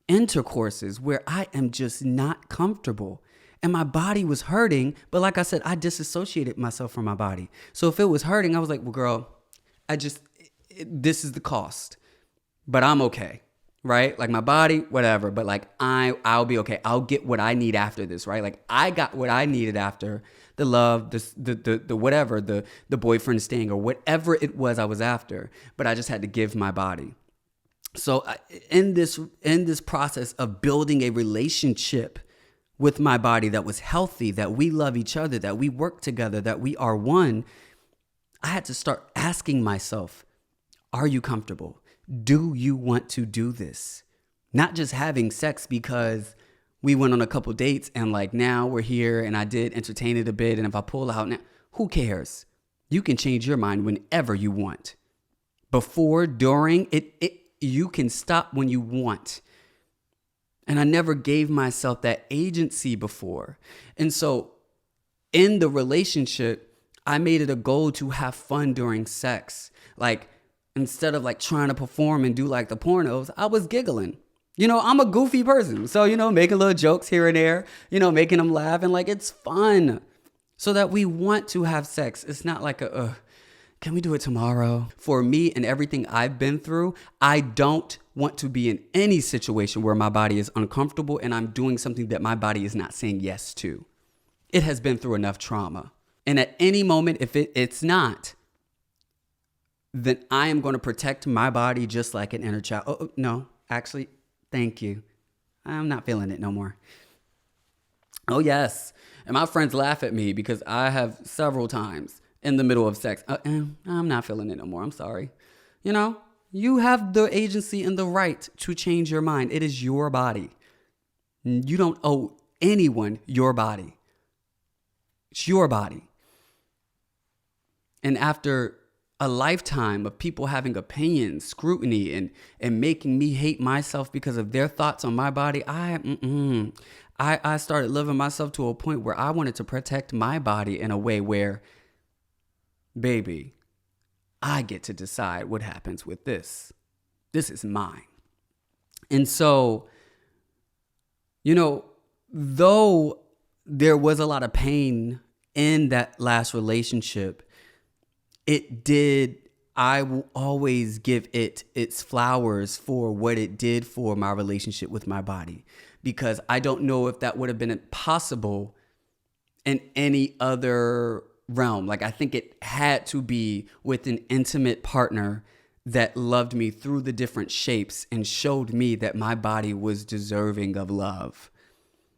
intercourses where I am just not comfortable. And my body was hurting, but like I said, I disassociated myself from my body. So if it was hurting, I was like, well, girl, this is the cost, but I'm okay. Right? Like my body, whatever, but like I'll be okay. I'll get what I need after this, right? Like I got what I needed after the love, the whatever, the boyfriend sting or whatever it was I was after, but I just had to give my body. So in this process of building a relationship with my body that was healthy, that we love each other, that we work together, that we are one, I had to start asking myself, are you comfortable? Do you want to do this? Not just having sex because we went on a couple dates and like now we're here and I did entertain it a bit. And if I pull out now, who cares? You can change your mind whenever you want. Before, during, you can stop when you want. And I never gave myself that agency before. And so in the relationship, I made it a goal to have fun during sex. Like, instead of like trying to perform and do like the pornos, I was giggling. I'm a goofy person. So, making little jokes here and there, making them laugh, and like, it's fun so that we want to have sex. It's not like can we do it tomorrow? For me and everything I've been through, I don't want to be in any situation where my body is uncomfortable and I'm doing something that my body is not saying yes to. It has been through enough trauma. And at any moment, if it's not, then I am going to protect my body just like an inner child. Oh, no, actually, thank you. I'm not feeling it no more. Oh, yes. And my friends laugh at me because I have several times in the middle of sex, I'm not feeling it no more. I'm sorry. You know, you have the agency and the right to change your mind. It is your body. You don't owe anyone your body. It's your body. And after a lifetime of people having opinions, scrutiny, and making me hate myself because of their thoughts on my body, I started living myself to a point where I wanted to protect my body in a way where, baby, I get to decide what happens with this. This is mine. And so, you know, though there was a lot of pain in that last relationship, I will always give it its flowers for what it did for my relationship with my body, because I don't know if that would have been possible in any other realm. Like, I think it had to be with an intimate partner that loved me through the different shapes and showed me that my body was deserving of love.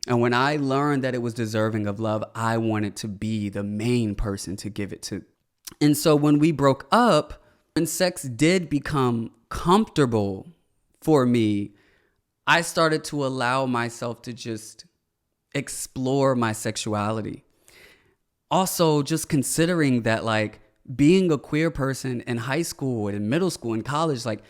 And when I learned that it was deserving of love, I wanted to be the main person to give it to. And so when we broke up, when sex did become comfortable for me, I started to allow myself to just explore my sexuality. Also, just considering that, like, being a queer person in high school and in middle school and college, like,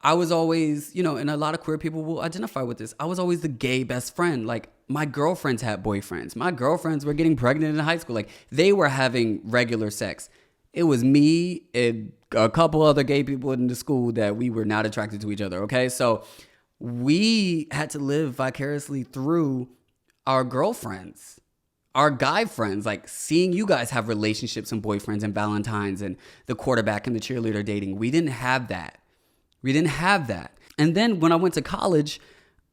I was always, you know, and a lot of queer people will identify with this, I was always the gay best friend. Like, my girlfriends had boyfriends. My girlfriends were getting pregnant in high school. Like, they were having regular sex. It was me and a couple other gay people in the school that we were not attracted to each other, okay? So we had to live vicariously through our girlfriends, our guy friends, like seeing you guys have relationships and boyfriends and Valentines and the quarterback and the cheerleader dating. We didn't have that. And then when I went to college,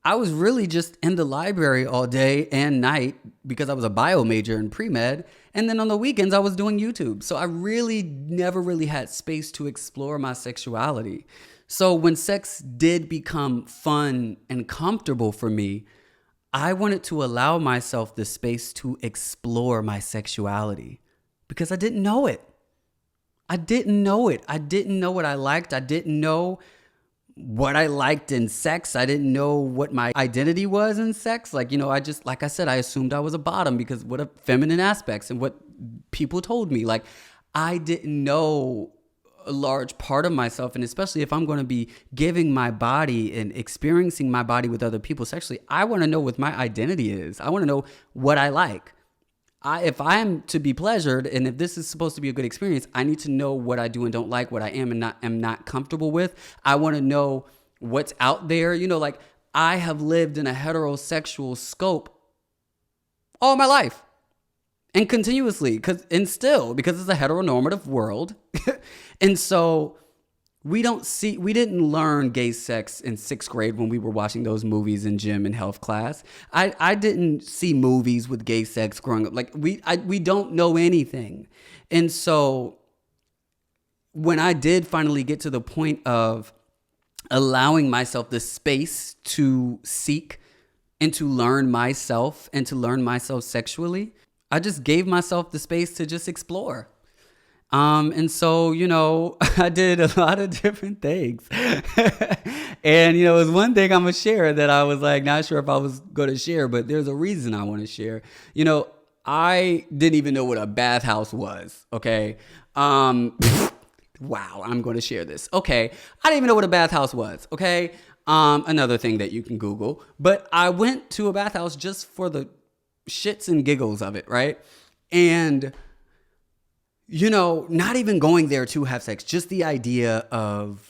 I was really just in the library all day and night because I was a bio major in pre-med. And then on the weekends, I was doing YouTube. So I really never really had space to explore my sexuality. So when sex did become fun and comfortable for me, I wanted to allow myself the space to explore my sexuality because I didn't know it. I didn't know what I liked. I didn't know what I liked in sex. I didn't know what my identity was in sex. Like, you know, I just, like I said, I assumed I was a bottom because what a feminine aspects and what people told me. Like, I didn't know a large part of myself. And especially if I'm going to be giving my body and experiencing my body with other people sexually, I want to know what my identity is. I want to know what I like. If I'm to be pleasured and if this is supposed to be a good experience, I need to know what I do and don't like, what I am and am not comfortable with. I want to know what's out there. You know, like, I have lived in a heterosexual scope all my life and continuously because it's a heteronormative world. And so we didn't learn gay sex in 6th grade when we were watching those movies in gym and health class. I didn't see movies with gay sex growing up. Like, we don't know anything. And so when I did finally get to the point of allowing myself the space to seek and to learn myself and to learn myself sexually, I just gave myself the space to just explore. And so, you know, I did a lot of different things. And, you know, it was one thing I'm going to share that I was like, not sure if I was going to share, but there's a reason I want to share. You know, I didn't even know what a bathhouse was. Okay. Wow. I'm going to share this. Okay. I didn't even know what a bathhouse was. Okay. Another thing that you can Google, but I went to a bathhouse just for the shits and giggles of it. Right. And, you know, not even going there to have sex, just the idea of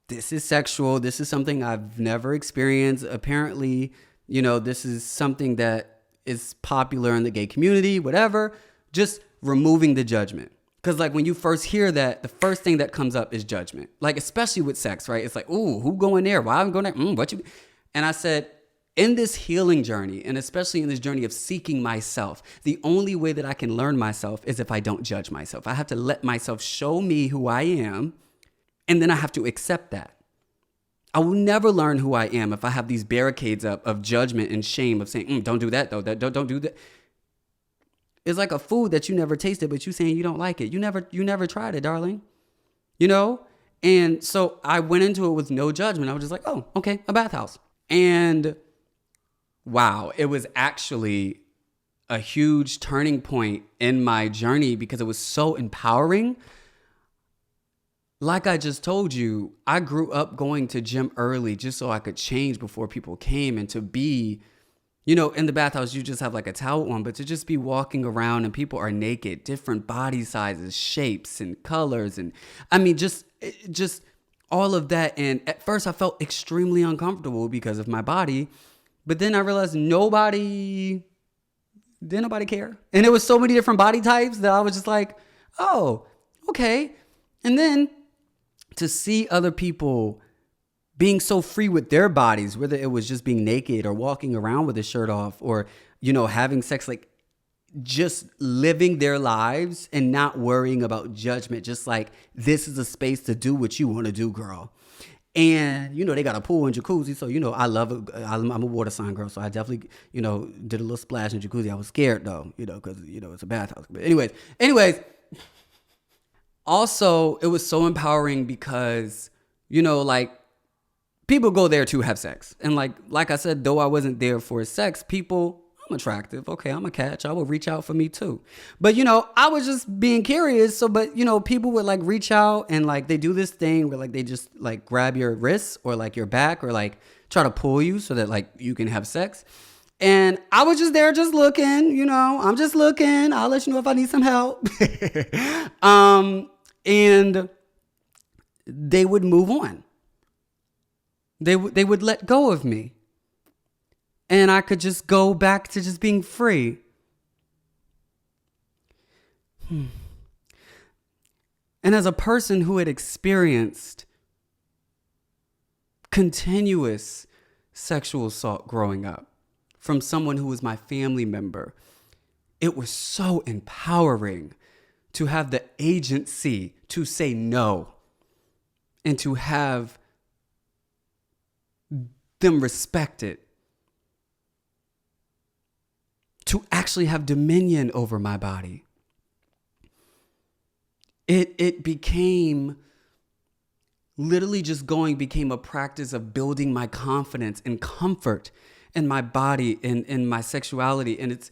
this is sexual. This is something I've never experienced. Apparently, you know, this is something that is popular in the gay community, whatever. Just removing the judgment. Because, like, when you first hear that, the first thing that comes up is judgment. Like, especially with sex, right? It's like, ooh, who going there? Why I'm going there? What you? And I said, in this healing journey, and especially in this journey of seeking myself, the only way that I can learn myself is if I don't judge myself. I have to let myself show me who I am, and then I have to accept that. I will never learn who I am if I have these barricades up of judgment and shame of saying, don't do that though, don't do that. It's like a food that you never tasted, but you saying you don't like it. You never tried it, darling. You know? And so I went into it with no judgment. I was just like, oh, okay, a bathhouse. And wow, it was actually a huge turning point in my journey because it was so empowering. Like I just told you, I grew up going to gym early just so I could change before people came, and to be, you know, in the bathhouse, you just have like a towel on, but to just be walking around and people are naked, different body sizes, shapes and colors. And I mean, just all of that. And at first I felt extremely uncomfortable because of my body, but then I realized didn't nobody care. And there was so many different body types that I was just like, oh, okay. And then to see other people being so free with their bodies, whether it was just being naked or walking around with a shirt off or, you know, having sex, like just living their lives and not worrying about judgment, just like this is a space to do what you want to do, girl. And, you know, they got a pool and jacuzzi. So, you know, I love it. I'm a water sign girl. So I definitely, you know, did a little splash in jacuzzi. I was scared though, you know, because, you know, it's a bathhouse. But anyways, also it was so empowering because, you know, like people go there to have sex. And like I said, though I wasn't there for sex, I'm attractive. Okay, I'm a catch. I will reach out for me too. But, you know, I was just being curious. So, but, you know, people would like reach out and like they do this thing where like they just like grab your wrists or like your back or like try to pull you so that like you can have sex. And I was just there just looking, you know, I'm just looking. I'll let you know if I need some help. And they would move on. They would let go of me. And I could just go back to just being free. And as a person who had experienced continuous sexual assault growing up from someone who was my family member, it was so empowering to have the agency to say no and to have them respected, to actually have dominion over my body. It became literally just became a practice of building my confidence and comfort in my body and in my sexuality. And it's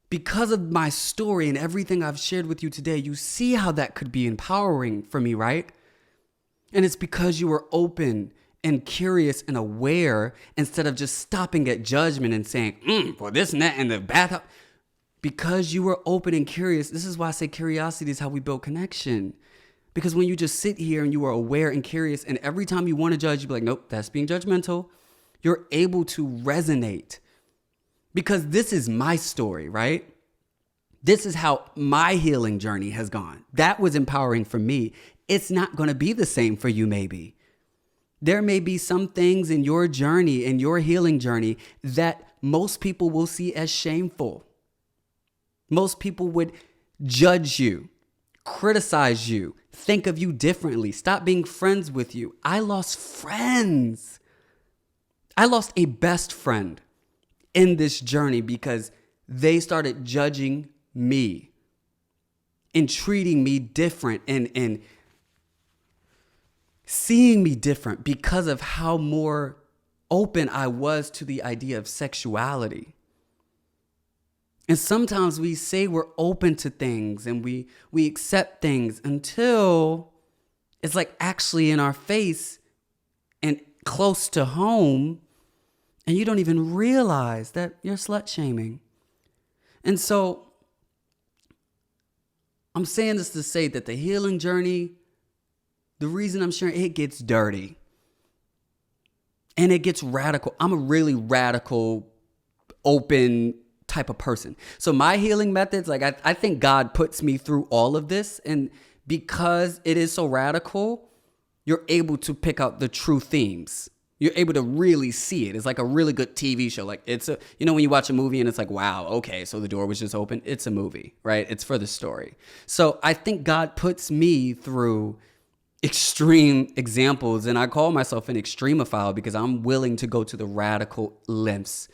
because of my story and everything I've shared with you today, you see how that could be empowering for me, right? And it's because you were open and curious and aware instead of just stopping at judgment and saying, well, this and that in the bathhouse. Because you were open and curious. This is why I say curiosity is how we build connection. Because when you just sit here and you are aware and curious, and every time you want to judge, you be like, nope, that's being judgmental. You're able to resonate. Because this is my story, right? This is how my healing journey has gone. That was empowering for me. It's not going to be the same for you, maybe. There may be some things in your journey, in your healing journey, that most people will see as shameful. Most people would judge you, criticize you, think of you differently, stop being friends with you. I lost friends. I lost a best friend in this journey because they started judging me and treating me different and seeing me different because of how more open I was to the idea of sexuality. And sometimes we say we're open to things and we accept things until it's like actually in our face and close to home, and you don't even realize that you're slut shaming. And so I'm saying this to say that the healing journey, the reason I'm sharing, it gets dirty and it gets radical. I'm a really radical, open type of person. So my healing methods, like I think God puts me through all of this. And because it is so radical, you're able to pick out the true themes. You're able to really see it. It's like a really good TV show. Like it's a, when you watch a movie and it's like, wow, okay, so the door was just open. It's a movie, right? It's for the story. So I think God puts me through extreme examples, and I call myself an extremophile because I'm willing to go to the radical lengths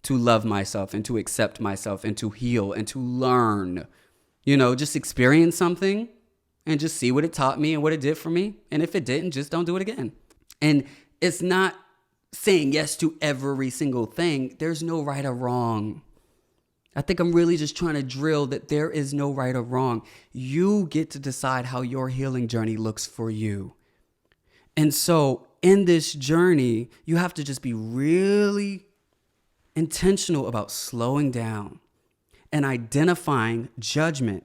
to love myself and to accept myself and to heal and to learn, just experience something and just see what it taught me and what it did for me. And if it didn't, just don't do it again. And it's not saying yes to every single thing. There's no right or wrong. I think I'm really just trying to drill that there is no right or wrong. You get to decide how your healing journey looks for you. And so in this journey, you have to just be really intentional about slowing down and identifying judgment,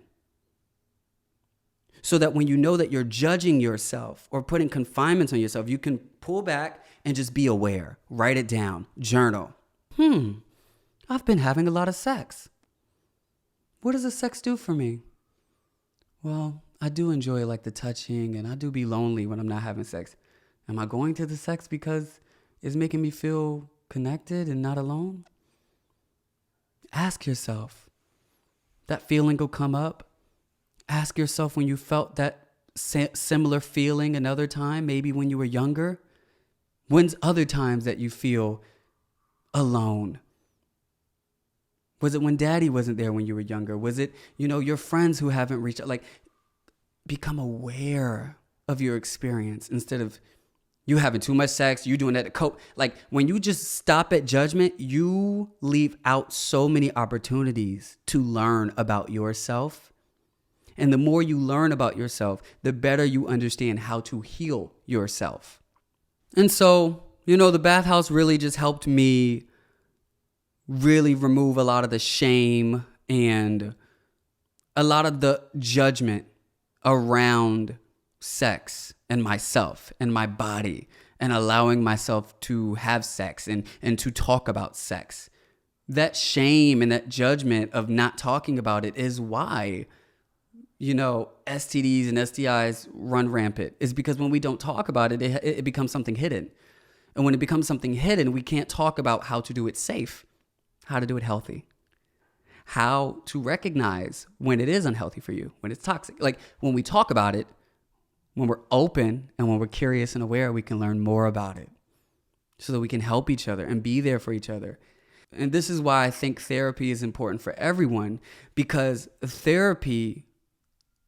so that when you know that you're judging yourself or putting confinements on yourself, you can pull back and just be aware. Write it down. Journal. I've been having a lot of sex. What does the sex do for me? Well, I do enjoy like the touching, and I do be lonely when I'm not having sex. Am I going to the sex because it's making me feel connected and not alone? Ask yourself. That feeling will come up. Ask yourself when you felt that similar feeling another time, maybe when you were younger. When's other times that you feel alone? Was it when daddy wasn't there when you were younger? Was it, your friends who haven't reached out? Like, become aware of your experience instead of you having too much sex, you doing that to cope. Like, when you just stop at judgment, you leave out so many opportunities to learn about yourself. And the more you learn about yourself, the better you understand how to heal yourself. And so, the bathhouse really just helped me really remove a lot of the shame and a lot of the judgment around sex and myself and my body and allowing myself to have sex and to talk about sex. That shame and that judgment of not talking about it is why STDs and STIs run rampant. Is because when we don't talk about it, it becomes something hidden. And when it becomes something hidden, we can't talk about how to do it safe, how to do it healthy, how to recognize when it is unhealthy for you, when it's toxic. Like, when we talk about it, when we're open and when we're curious and aware, we can learn more about it so that we can help each other and be there for each other. And this is why I think therapy is important for everyone, because therapy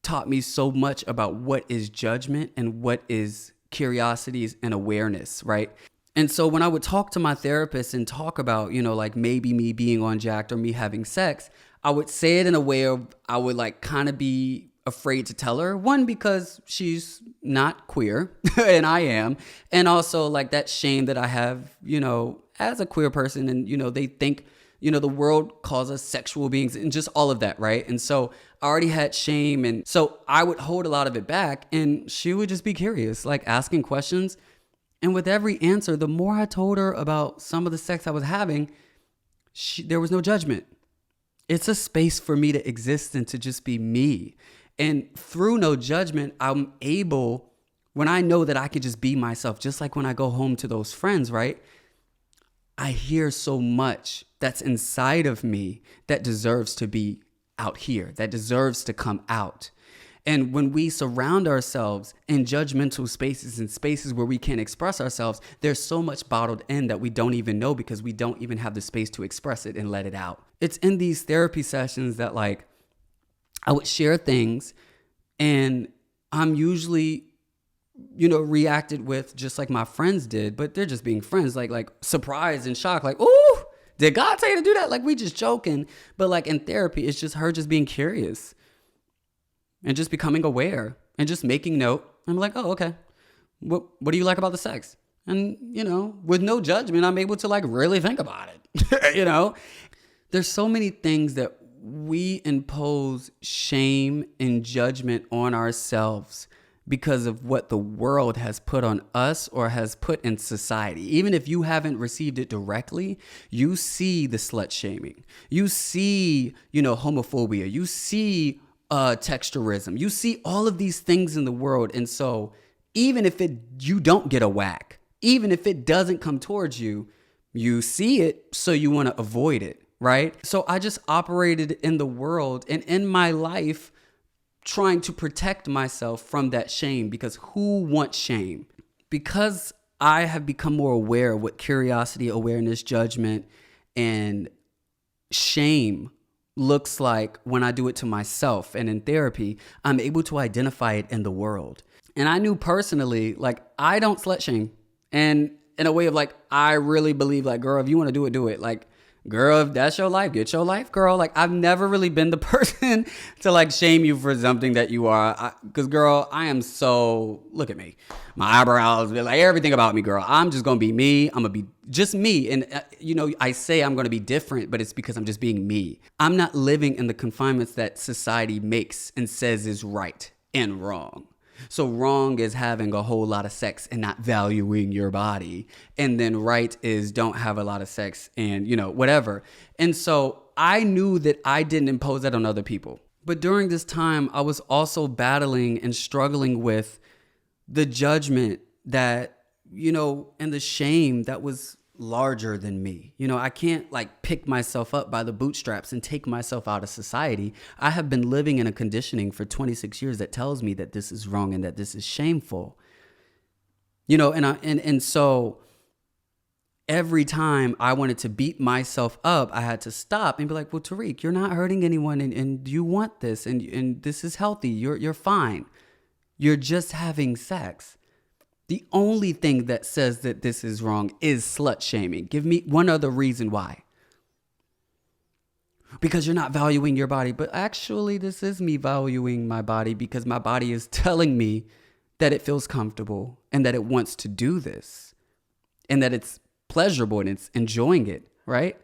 taught me so much about what is judgment and what is curiosities and awareness, right? And so when I would talk to my therapist and talk about, like maybe me being on jacked or me having sex, I would say it in a way of I would like kind of be afraid to tell her. One, because she's not queer and I am. And also like that shame that I have, as a queer person, and, they think, the world calls us sexual beings and just all of that, right? And so I already had shame. And so I would hold a lot of it back, and she would just be curious, like asking questions. And with every answer, the more I told her about some of the sex I was having, there was no judgment. It's a space for me to exist and to just be me. And through no judgment, I'm able, when I know that I could just be myself, just like when I go home to those friends, right? I hear so much that's inside of me that deserves to be out here, that deserves to come out. And when we surround ourselves in judgmental spaces and spaces where we can't express ourselves, there's so much bottled in that we don't even know because we don't even have the space to express it and let it out. It's in these therapy sessions that like I would share things, and I'm usually reacted with just like my friends did, but they're just being friends, like surprised and shocked, like, ooh, did God tell you to do that? Like, we just joking. But like in therapy, it's just her just being curious and just becoming aware and just making note. I'm like, oh, okay. What do you like about the sex? And, with no judgment, I'm able to like really think about it. There's so many things that we impose shame and judgment on ourselves because of what the world has put on us or has put in society. Even if you haven't received it directly, you see the slut shaming. You see, homophobia. You see texturism. You see all of these things in the world. And so even if you don't get a whack, Even if it doesn't come towards you, you see it, so you want to avoid it, right? So I just operated in the world and in my life trying to protect myself from that shame, because who wants shame? Because I have become more aware of what curiosity, awareness, judgment, and shame looks like when I do it to myself. And in therapy, I'm able to identify it in the world. And I knew personally, like, I don't slut shame. And in a way of like, I really believe like, girl, if you want to do it, do it. Like, girl, if that's your life, get your life, girl. Like, I've never really been the person to like shame you for something that you are. Because girl, I am so, look at me. My eyebrows, like everything about me, girl. I'm just going to be me. I'm going to be just me. And I say I'm going to be different, but it's because I'm just being me. I'm not living in the confinements that society makes and says is right and wrong. So wrong is having a whole lot of sex and not valuing your body. And then right is don't have a lot of sex and, whatever. And so I knew that I didn't impose that on other people. But during this time, I was also battling and struggling with the judgment that, and the shame that was larger than me. I can't like pick myself up by the bootstraps and take myself out of society. I have been living in a conditioning for 26 years that tells me that this is wrong and that this is shameful. And so every time I wanted to beat myself up, I had to stop and be like, well, Tariq, you're not hurting anyone and you want this and this is healthy. You're fine. You're just having sex. The only thing that says that this is wrong is slut shaming. Give me one other reason why. Because you're not valuing your body. But actually, this is me valuing my body because my body is telling me that it feels comfortable and that it wants to do this and that it's pleasurable and it's enjoying it, right?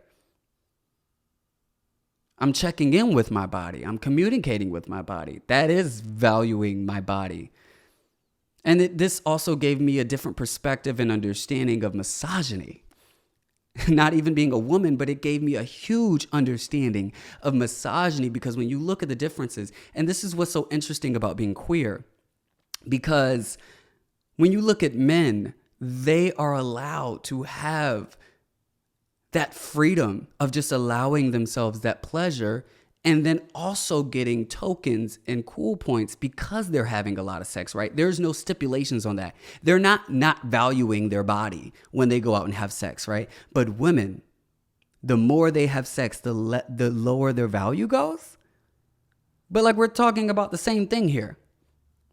I'm checking in with my body. I'm communicating with my body. That is valuing my body. And this also gave me a different perspective and understanding of misogyny. Not even being a woman, but it gave me a huge understanding of misogyny because when you look at the differences, and this is what's so interesting about being queer, because when you look at men, they are allowed to have that freedom of just allowing themselves that pleasure and then also getting tokens and cool points because they're having a lot of sex, right? There's no stipulations on that. They're not valuing their body when they go out and have sex, right? But women, the more they have sex, the lower their value goes. But like we're talking about the same thing here.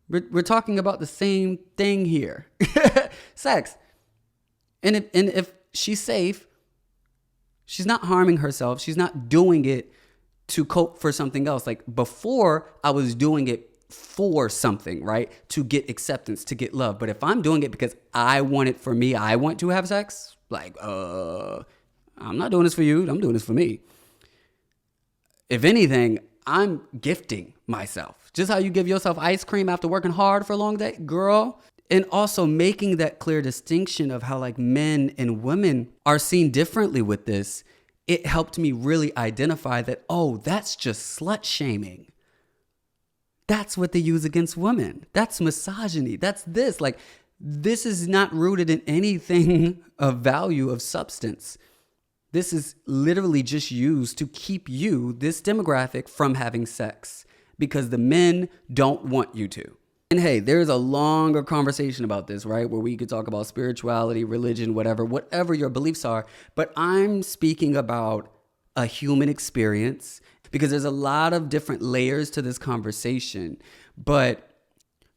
We're talking about the same thing here. Sex. And if she's safe, she's not harming herself. She's not doing it to cope for something else. Like before, I was doing it for something, right? To get acceptance, to get love. But if I'm doing it because I want it for me, I want to have sex, like, I'm not doing this for you. I'm doing this for me. If anything, I'm gifting myself. Just how you give yourself ice cream after working hard for a long day, girl. And also making that clear distinction of how like men and women are seen differently with this. It helped me really identify that, oh, that's just slut shaming. That's what they use against women. That's misogyny. That's this. Like, this is not rooted in anything of value, of substance. This is literally just used to keep you, this demographic, from having sex because the men don't want you to. And hey, there's a longer conversation about this, right? Where we could talk about spirituality, religion, whatever your beliefs are. But I'm speaking about a human experience because there's a lot of different layers to this conversation. But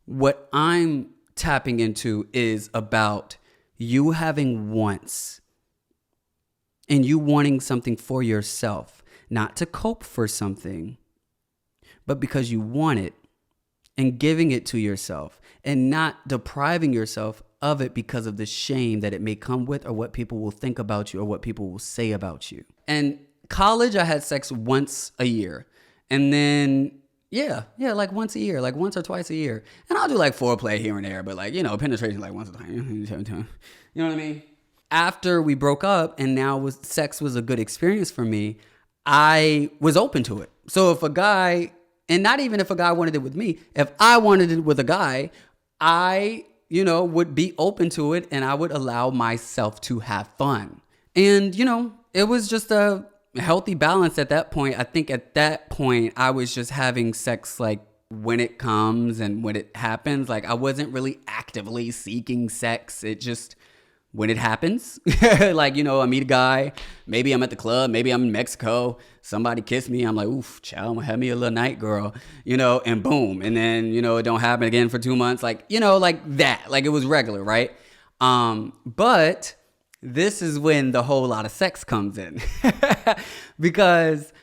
what I'm tapping into is about you having wants and you wanting something for yourself, not to cope for something, but because you want it. And giving it to yourself and not depriving yourself of it because of the shame that it may come with or what people will think about you or what people will say about you. And college, I had sex once a year. And then, like once a year, like once or twice a year. And I'll do like foreplay here and there, but like, penetration like once a time. You know what I mean? After we broke up and now sex was a good experience for me, I was open to it. So if a guy... And not even if a guy wanted it with me. If I wanted it with a guy, I would be open to it, and I would allow myself to have fun. And, it was just a healthy balance at that point. I think at that point, I was just having sex like when it comes and when it happens. Like, I wasn't really actively seeking sex. It just, when it happens, like, I meet a guy, maybe I'm at the club, maybe I'm in Mexico, somebody kissed me, I'm like, oof, child, I'm gonna have me a little night, girl, and boom. And then, it don't happen again for 2 months. Like, like that, like it was regular, right? But this is when the whole lot of sex comes in. Because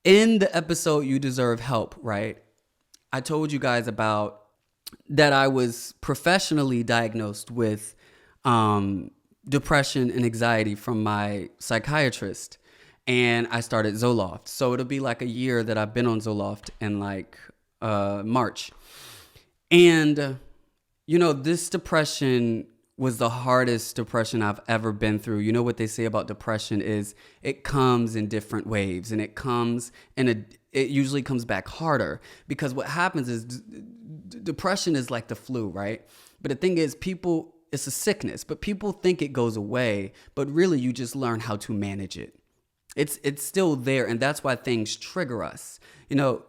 in the episode, You Deserve Help, right? I told you guys about that I was professionally diagnosed with depression and anxiety from my psychiatrist, and I started Zoloft. So it'll be like a year that I've been on Zoloft in like March. And this depression was the hardest depression I've ever been through. You know what they say about depression is it comes in different waves, and it usually comes back harder, because what happens is depression is like the flu, right? But the thing is, it's a sickness, but people think it goes away, but really you just learn how to manage it. It's still there, and that's why things trigger us.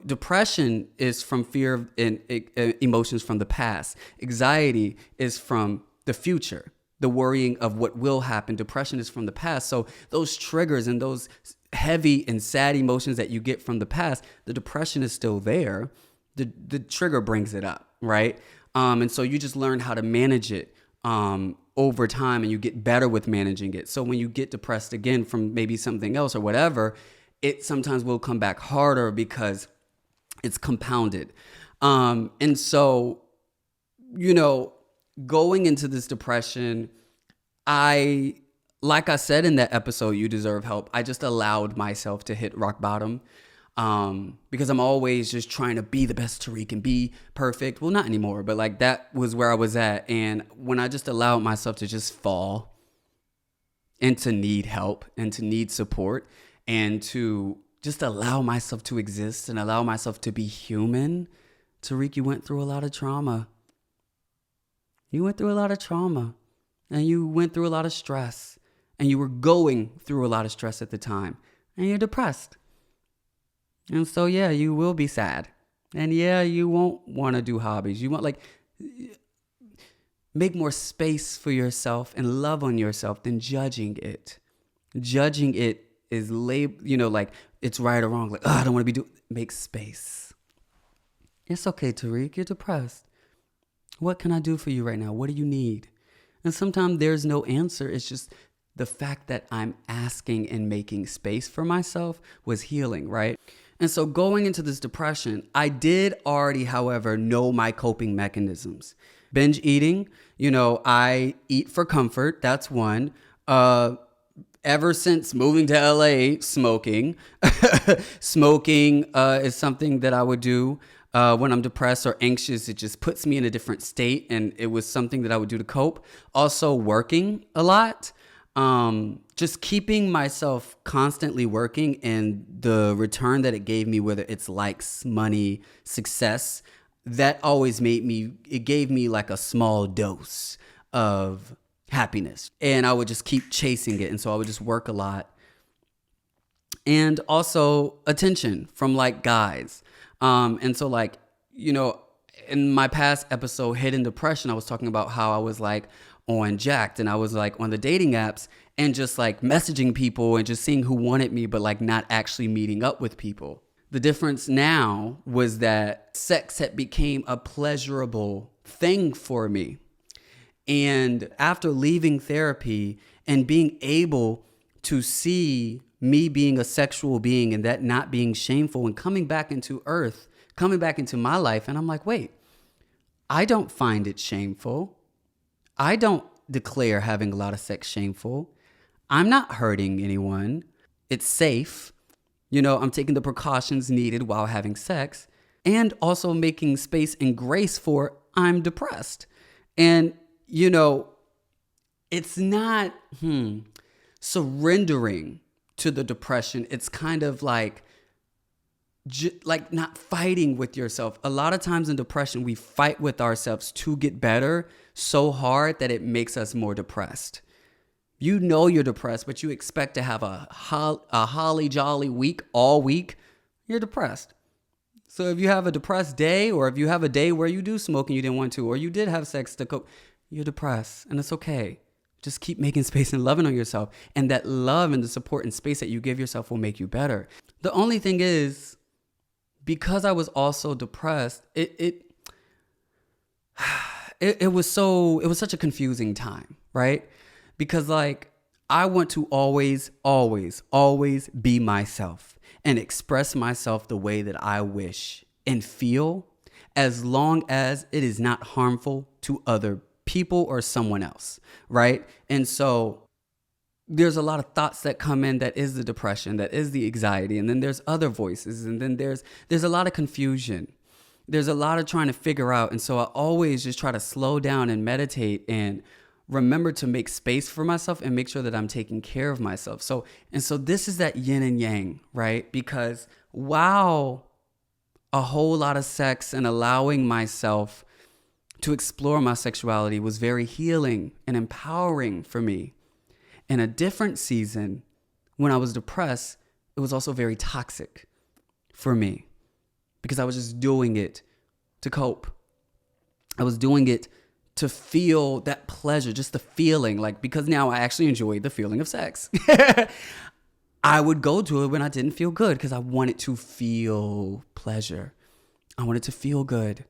Depression is from fear and emotions from the past. Anxiety is from the future, the worrying of what will happen. Depression is from the past. So those triggers and those heavy and sad emotions that you get from the past, the depression is still there. The trigger brings it up, right? And so you just learn how to manage it over time, and you get better with managing it. So when you get depressed again from maybe something else or whatever, it sometimes will come back harder because it's compounded. And so, going into this depression, like I said in that episode, You Deserve Help, I just allowed myself to hit rock bottom. Because I'm always just trying to be the best Tarek and be perfect. Well, not anymore, but like that was where I was at. And when I just allowed myself to just fall and to need help and to need support and to just allow myself to exist and allow myself to be human, Tarek, you went through a lot of trauma. You went through a lot of trauma, and you went through a lot of stress, and you were going through a lot of stress at the time, and you're depressed. And so, yeah, you will be sad. And yeah, you won't want to do hobbies. You want make more space for yourself and love on yourself than judging it. Judging it is it's right or wrong. Like, oh, I don't want to be doing. Make space. It's okay, Tarek. You're depressed. What can I do for you right now? What do you need? And sometimes there's no answer. It's just the fact that I'm asking and making space for myself was healing, right? And so going into this depression, I did already, however, know my coping mechanisms. Binge eating, I eat for comfort. That's one. Ever since moving to LA, smoking. Smoking is something that I would do when I'm depressed or anxious. It just puts me in a different state, and it was something that I would do to cope. Also working a lot. Just keeping myself constantly working, and the return that it gave me, whether it's likes, money, success, that always gave me like a small dose of happiness, and I would just keep chasing it. And so I would just work a lot. And also attention from like guys. And so in my past episode, Hidden Depression, I was talking about how I was like on Jacked, and I was like on the dating apps and just like messaging people and just seeing who wanted me, but like not actually meeting up with people. The difference now was that sex had became a pleasurable thing for me. And after leaving therapy and being able to see me being a sexual being and that not being shameful, and coming back into earth, coming back into my life, and I'm like, wait, I don't find it shameful. I don't declare having a lot of sex shameful. I'm not hurting anyone. It's safe. I'm taking the precautions needed while having sex, and also making space and grace for I'm depressed. And, it's not surrendering to the depression. It's kind of like like not fighting with yourself. A lot of times in depression, we fight with ourselves to get better so hard that it makes us more depressed. You know you're depressed, but you expect to have a holly jolly week all week. You're depressed. So if you have a depressed day, or if you have a day where you do smoke and you didn't want to, or you did have sex to cope, you're depressed, and it's okay. Just keep making space and loving on yourself. And that love and the support and space that you give yourself will make you better. The only thing is, because I was also depressed, it was such a confusing time, right? Because like I want to always be myself and express myself the way that I wish and feel, as long as it is not harmful to other people or someone else, right? And so there's a lot of thoughts that come in that is the depression, that is the anxiety, and then there's other voices, and then there's a lot of confusion. There's a lot of trying to figure out, and so I always just try to slow down and meditate and remember to make space for myself and make sure that I'm taking care of myself. So this is that yin and yang, right? Because while a whole lot of sex and allowing myself to explore my sexuality was very healing and empowering for me, in a different season, when I was depressed, it was also very toxic for me because I was just doing it to cope. I was doing it to feel that pleasure, just the feeling, like, because now I actually enjoy the feeling of sex. I would go to it when I didn't feel good because I wanted to feel pleasure. I wanted to feel good.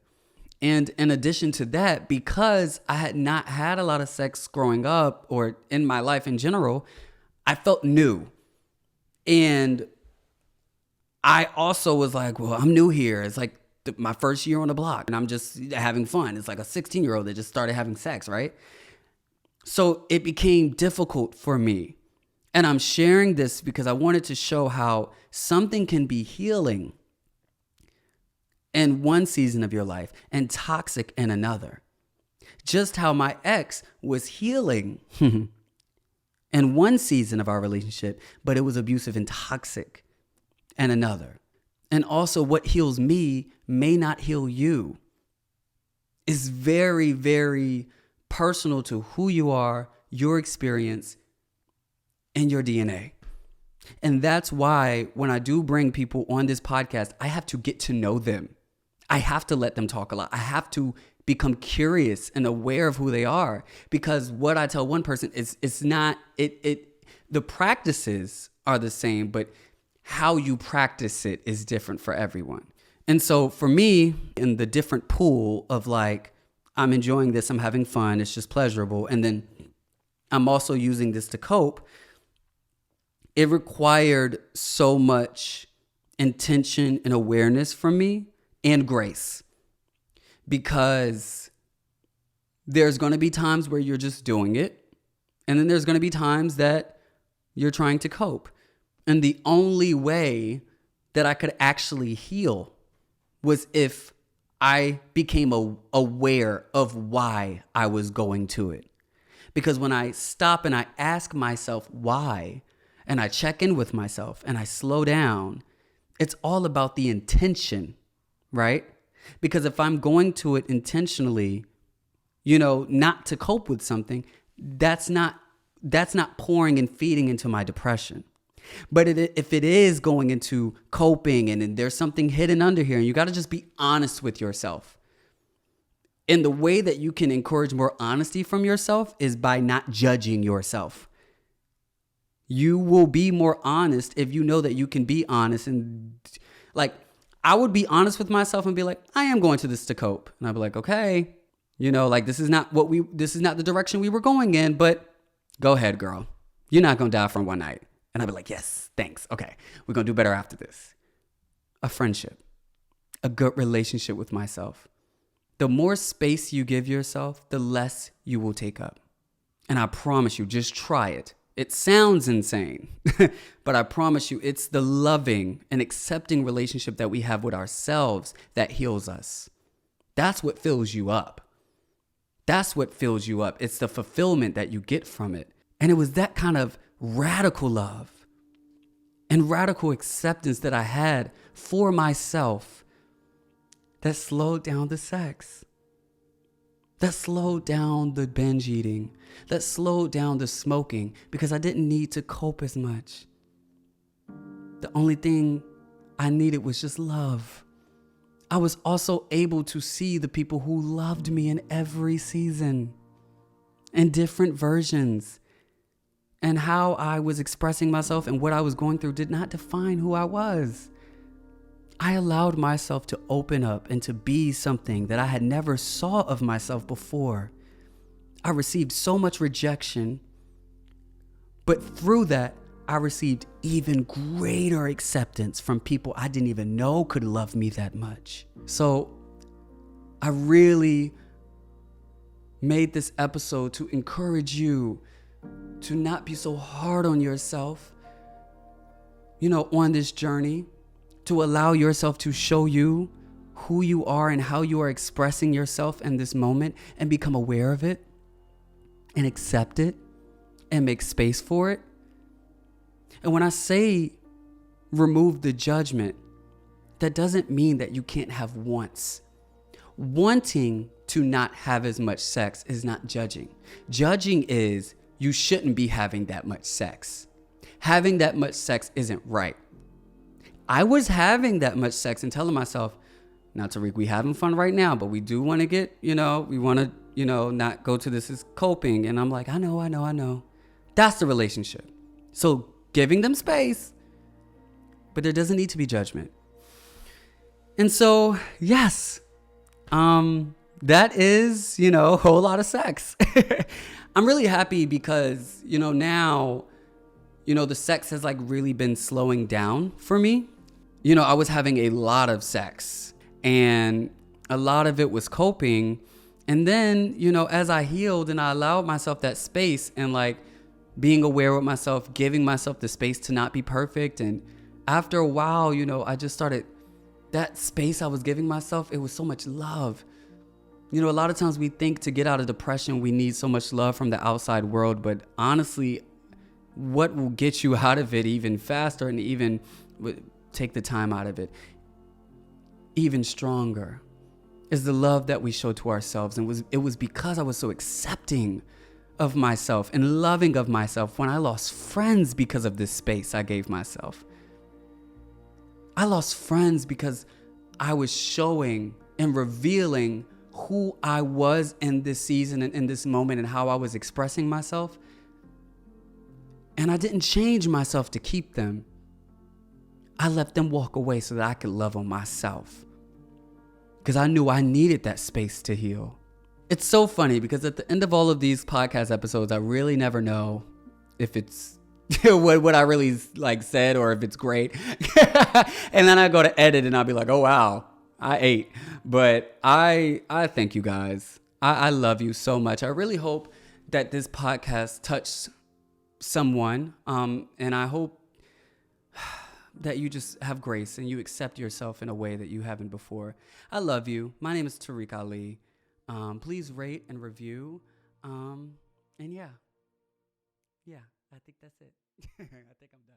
And in addition to that, because I had not had a lot of sex growing up or in my life in general, I felt new. And I also was like, well, I'm new here. It's like my first year on the block and I'm just having fun. It's like a 16-year-old that just started having sex, right? So it became difficult for me. And I'm sharing this because I wanted to show how something can be healing in one season of your life and toxic in another. Just how my ex was healing in one season of our relationship, but it was abusive and toxic in another. And also what heals me may not heal you. It's very, very personal to who you are, your experience, and your DNA. And that's why when I do bring people on this podcast, I have to get to know them. I have to let them talk a lot. I have to become curious and aware of who they are, because what I tell one person is the practices are the same, but how you practice it is different for everyone. And so for me, in the different pool of like, I'm enjoying this, I'm having fun, it's just pleasurable, and then I'm also using this to cope, it required so much intention and awareness from me and grace, because there's going to be times where you're just doing it, and then there's going to be times that you're trying to cope. And the only way that I could actually heal was if I became aware of why I was going to it. Because when I stop and I ask myself why, and I check in with myself and I slow down, it's all about the intention, right? Because if I'm going to it intentionally, not to cope with something, that's not pouring and feeding into my depression. But if it is going into coping and there's something hidden under here, and you got to just be honest with yourself. And the way that you can encourage more honesty from yourself is by not judging yourself. You will be more honest if you know that you can be honest. And like, I would be honest with myself and be like, I am going to this to cope. And I'd be like, okay, this is not the direction we were going in, but go ahead, girl. You're not going to die from one night. And I'd be like, yes, thanks. Okay, we're going to do better after this. A friendship, a good relationship with myself. The more space you give yourself, the less you will take up. And I promise you, just try it. It sounds insane, but I promise you, it's the loving and accepting relationship that we have with ourselves that heals us. That's what fills you up. That's what fills you up. It's the fulfillment that you get from it. And it was that kind of radical love and radical acceptance that I had for myself that slowed down the sex, that slowed down the binge eating, that slowed down the smoking, because I didn't need to cope as much. The only thing I needed was just love. I was also able to see the people who loved me in every season, in different versions. And how I was expressing myself and what I was going through did not define who I was. I allowed myself to open up and to be something that I had never saw of myself before. I received so much rejection, but through that, I received even greater acceptance from people I didn't even know could love me that much. So I really made this episode to encourage you to not be so hard on yourself, on this journey, to allow yourself to show you who you are and how you are expressing yourself in this moment, and become aware of it and accept it and make space for it. And when I say remove the judgment, that doesn't mean that you can't have wants. Wanting to not have as much sex is not judging. Judging is you shouldn't be having that much sex. Having that much sex isn't right. I was having that much sex and telling myself, now Tariq, we having fun right now, but we do want to get, we want to, not go to this as coping. And I'm like, I know. That's the relationship. So giving them space, but there doesn't need to be judgment. And so, yes, that is, a whole lot of sex. I'm really happy because, now, the sex has like really been slowing down for me. I was having a lot of sex and a lot of it was coping. And then, as I healed and I allowed myself that space and like being aware with myself, giving myself the space to not be perfect. And after a while, I just started, that space I was giving myself, it was so much love. A lot of times we think to get out of depression, we need so much love from the outside world. But honestly, what will get you out of it even faster and even take the time out of it even stronger is the love that we show to ourselves. And it was because I was so accepting of myself and loving of myself when I lost friends because of this space I gave myself. I lost friends because I was showing and revealing who I was in this season and in this moment and how I was expressing myself. And I didn't change myself to keep them. I let them walk away so that I could love on myself, because I knew I needed that space to heal. It's so funny because at the end of all of these podcast episodes, I really never know if it's what I really like said or if it's great. And then I go to edit and I'll be like, oh, wow, I ate. But I thank you guys. I love you so much. I really hope that this podcast touched someone. And I hope that you just have grace and you accept yourself in a way that you haven't before. I love you. My name is Tarek Ali. Please rate and review. And yeah, I think that's it. I think I'm done.